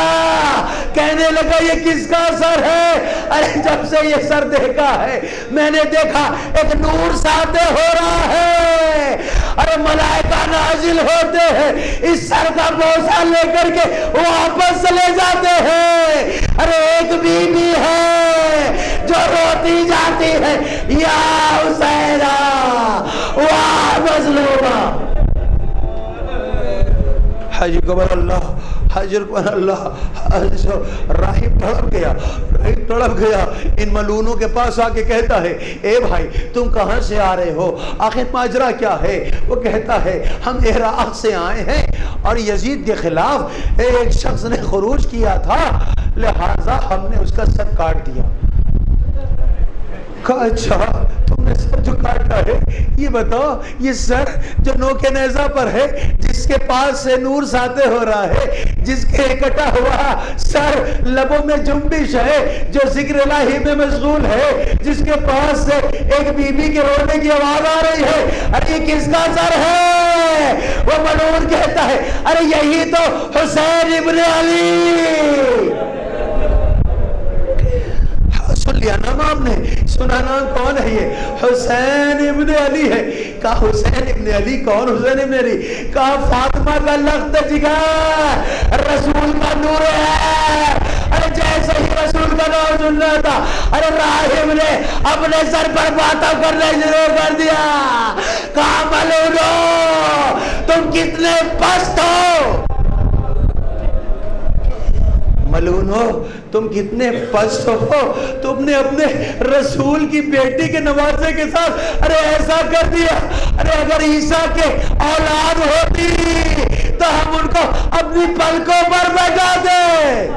کہنے لگا یہ کس کا سر ہے؟ ارے جب سے یہ سر دیکھا ہے میں نے دیکھا ایک نور ساطع ہو رہا ہے، ارے ملائکہ نازل ہوتے ہیں اس سر کا بوسہ لے کر کے واپس چلے جاتے ہیں. ارے ایک بی بی ہے جو روتی جاتی ہے یا حسینہ واہ مظلومہ. حج قبر اللہ، حجر قبر اللہ. راہب تڑپ گیا ان ملونوں کے پاس آ کے کہتا ہے اے بھائی تم کہاں سے آ رہے ہو، آخر ماجرا کیا ہے؟ وہ کہتا ہے ہم عراق سے آئے ہیں اور یزید کے خلاف ایک شخص نے خروج کیا تھا لہٰذا ہم نے اس کا سر کاٹ دیا. کہا اچھا تم نے سر جو کاٹا ہے یہ بتاؤ یہ سر جو نوک نیزہ پر ہے جس کے پاس سے نور ساطع ہو رہا ہے، جس کے کٹا ہوا سر لبوں میں جنبش ہے، جو ذکر الہی میں مشغول ہے، جس کے پاس سے ایک بی بی کے رونے کی آواز آ رہی ہے، ارے یہ کس کا سر ہے؟ وہ ملعون کہتا ہے ارے یہی تو حسین ابن علی. سن لیا نام آپ نے، سنا نام کون ہے یہ؟ حسین ابن علی ہے. کہا حسین ابن علی کون؟ حسین ابن علی. کہا فاطمہ کا لخت جگر رسول کا نور ہے. ارے جیسے ہی رسول کا نام سن رہا تھا ارے راہب نے اپنے سر پر باتیں کرنا شروع کر دیا. کہا ملعونو تم کتنے پست ہو، ملعونو تم کتنے پست ہو، تم نے اپنے رسول کی بیٹی کے نوازے کے ساتھ ارے ایسا کر دیا. ارے اگر عیسیٰ کے اولاد ہوتی تو ہم ان کو اپنی پلکوں پر بیٹھا دے.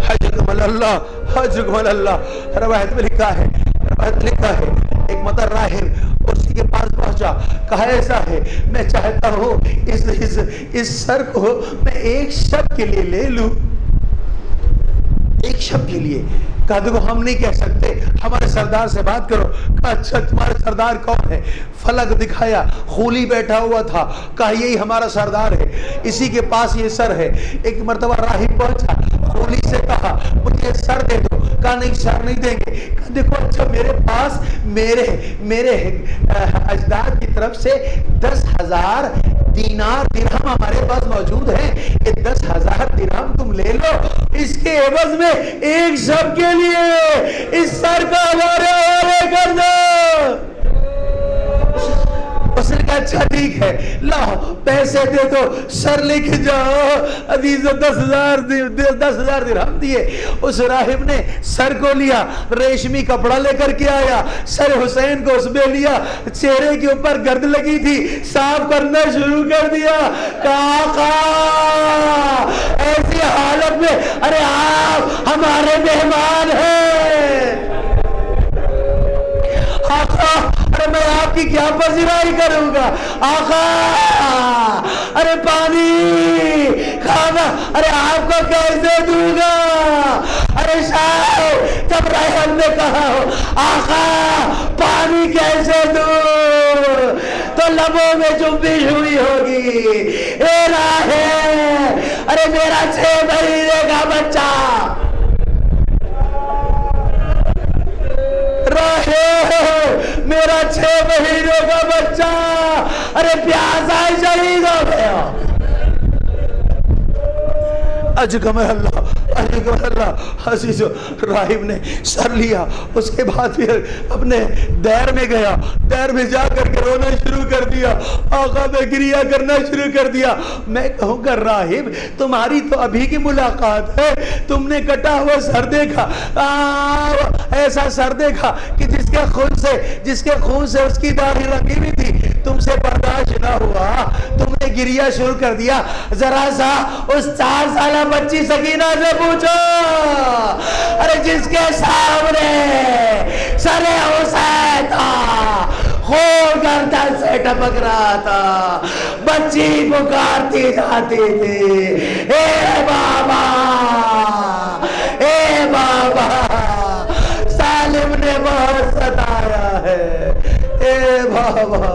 حجرکم اللہ، حجرکم اللہ. روایت میں لکھا ہے ایک مطر راہب اسی کے پاس پہنچا، کہا ایسا ہے میں چاہتا ہوں اس سر کو میں ایک شب کے لیے لے لوں، ایک شب کے لیے. کہا دیکھو ہم نہیں کہہ سکتے، ہمارے سردار سے بات کرو. کہا اچھا تمہارے سردار کون ہے؟ فلک دکھایا، خولی بیٹھا ہوا تھا. کہا یہی ہمارا سردار ہے، اسی کے پاس یہ سر ہے. ایک مرتبہ راہب پہنچا، خولی سے کہا مجھے سر دے دو. کہا نہیں سر نہیں دیں گے. کہا دیکھو اچھا میرے پاس میرے اجداد کی طرف سے 10,000 دینار درہم ہمارے پاس موجود ہیں، یہ 10,000 درہم تم لے لو، اس کے عوض میں ایک شب کے لیے اس سر کا ہمارے حوالے کر دو. اس نے کہا اچھا ٹھیک ہے لاؤ پیسے دے دو، سر لے کے جاؤ. عزیز 10,000 درہم دیے. اس راہب نے سر کو لیا، ریشمی کپڑا لے کر کے آیا، سر حسین کو اس میں لیا، چہرے کے اوپر گرد لگی تھی صاف کرنا شروع کر دیا. آقا ایسی حالت میں ارے آپ ہمارے مہمان ہیں، آقا ارے میں آپ کی کیا پذیرائی کروں گا، آقا ارے پانی کھانا ارے آپ کو کیسے دوں گا. ارے شاید جب راہب نے کہا آقا پانی کیسے دوں تو لبوں میں جنبش ہوئی ہوگی. اے راہب ارے میرا 6 مہینے کا بچہ پیاسا شہید ہو گیا۔ اجگمر اللہ عزیز راہب نے سر لیا، اس کے بعد پھر اپنے دیر میں گیا، دیر میں جا کر کے رونا شروع کر دیا، آقا میں گریہ کرنا شروع کر دیا۔ میں کہوں گا راہب تمہاری تو ابھی کی ملاقات ہے، تم نے کٹا ہوا سر دیکھا، ایسا سر دیکھا کہ جس کے خون سے اس کی داڑھی رنگی ہوئی تھی، تم سے برداشت نہ ہوا، تم نے گریہ شروع کر دیا۔ ذرا سا اس 4 سالہ بچی سکینہ سے پوچھو، ارے جس کے سامنے سر حسین تھا، خون گردن سے ٹپک رہا تھا، بچی پکارتی جاتی تھی، اے بابا، اے بابا، سالم نے بہت ستایا ہے، اے بابا،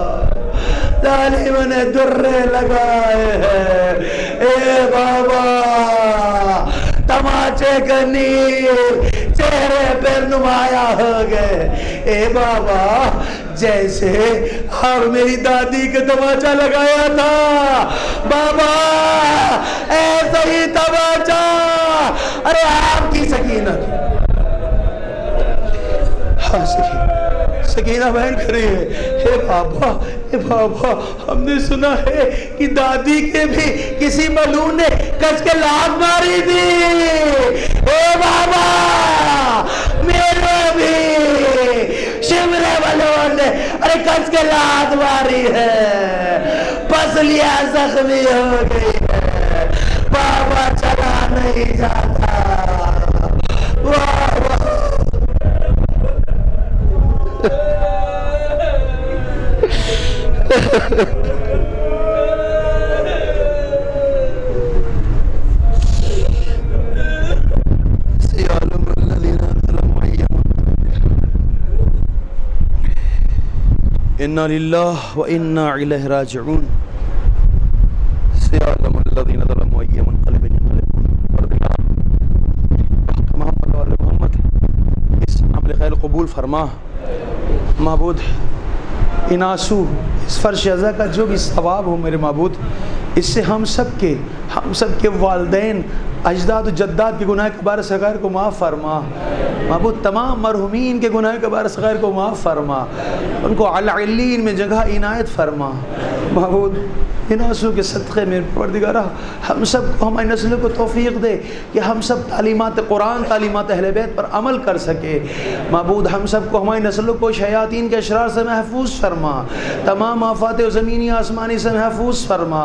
ظالم نے درے لگائے ہیں، اے بابا، تماچے کا نیل چہرے پر نمایاں ہو گئے، اے بابا، جیسے آپ میری دادی کے تماچا لگایا تھا، بابا ایسا ہی تماچا ارے آپ کی سکینہ کی۔ ہاں سکینہ بہن کر رہی ہے، اے بابا، اے بابا، ہم نے سنا ہے کہ دادی کے بھی کسی ملعون نے کس کے لات ماری تھی، اے بابا میرے بھی شمر ملعون نے ارے کس کے لات ماری ہے، پسلیاں زخمی ہو گئی ہے، بابا چلا نہیں جاتا، واہ واہ۔ انا للہ و انا الیہ راجعون۔ سیعلم الذین ظلموا ای منقلب انقلبون۔ محمد و آل محمد، اس عمل خیر قبول فرما معبود، ان آنسو اس فرش ازا کا جو بھی ثواب ہو میرے معبود، اس سے ہم سب کے والدین، اجداد و جداد کے گناہ کبائر صغائر کو معاف فرما معبود، تمام مرحومین کے گناہ کبائر صغائر کو معاف فرما، ان کو علی علین میں جگہ عنایت فرما معبود۔ ان آنسو کے صدقے میں پروردگارہ ہم سب کو، ہماری نسلوں کو توفیق دے کہ ہم سب تعلیمات قرآن، تعلیمات اہل بیت پر عمل کر سکے معبود۔ ہم سب کو، ہماری نسلوں کو شیاطین کے اشرار سے محفوظ فرما، تمام آفات زمینی آسمانی سے محفوظ فرما۔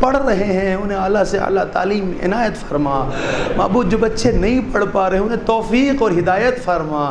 پڑھ رہے ہیں انہیں اعلیٰ سے اعلیٰ تعلیم عنایت فرما معبود، جو بچے نہیں پڑھ پا رہے انہیں توفیق اور ہدایت فرما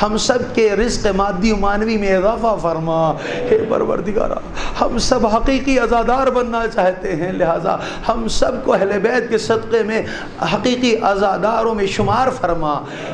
ہم سب کے رزق مادی و معنوی میں اضافہ فرما۔ اے پروردگارہ ہم سب حقیقی عزادار بننا چاہتے ہیں، لہٰذا ہم سب کو اہل بیت کے صدقے میں حقیقی عزاداروں میں شمار فرما۔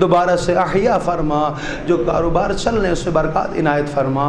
دوبارہ سے احیا فرما، جو کاروبار چل رہے ہیں اس میں برکات عنایت فرما۔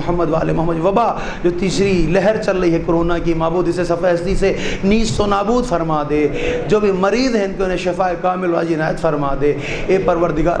محمد والے محمد، وبا جو تیسری لہر چل رہی ہے کرونا کی معبود، اسے صفحہ سے نیست و نابود فرما دے، جو بھی مریض ہیں ان کو انہیں شفاء کامل واجب عنایت فرما دے۔ اے پروردگار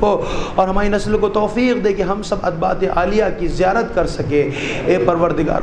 کو اور ہماری نسل کو توفیق دے کہ ہم سب ادبات عالیہ کی زیارت کر سکے۔ اے پروردگار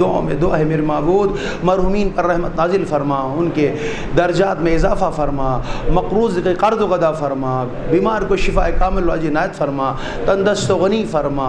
دعا میں دعا ہے میرے معبود، مرحومین پر رحمت نازل فرما، ان کے درجات میں اضافہ فرما، مقروض کے قرض و غدا فرما، بیمار کو شفاء کامل واجب عنایت فرما، تندرست و غنی فرما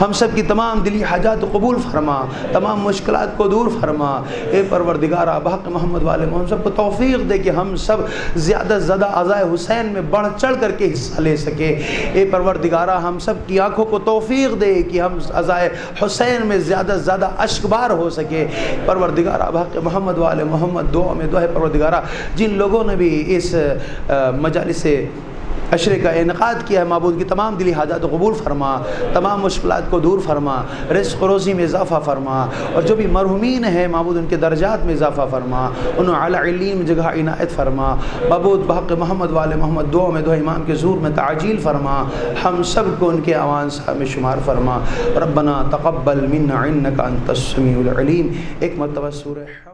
ہم سب کی تمام دلی حاجات قبول فرما، تمام مشکلات کو دور فرما۔ اے پروردگارہ بحق محمد والے محمد سب کو توفیق دے کہ ہم سب زیادہ سے زیادہ عزائے حسین میں بڑھ چڑھ کر کے حصہ لے سکے۔ اے پروردگارہ ہم سب کی آنکھوں کو توفیق دے کہ ہم عزائے حسین میں زیادہ سے زیادہ اشکبار ہو سکے۔ پروردگارہ بحق محمد والے محمد، دعا میں دعا ہے پروردگارہ جن لوگوں نے بھی اس مجالس عشرے کا انعقاد کیا ہے معبود کی تمام دلی حاجات کو قبول فرما، تمام مشکلات کو دور فرما، رزق و روزی میں اضافہ فرما، اور جو بھی مرحومین ہیں معبود ان کے درجات میں اضافہ فرما، انہوں اعلیٰ علین میں جگہ عنایت فرما، معبود بحق محمد والے محمد دعا میں دعا امام کے ظہور میں تعجیل فرما، ہم سب کو ان کے اوان صاحب میں شمار فرما۔ ربنا تقبل منا انک انت السمیع العلیم۔ ایک مرتبہ سورہ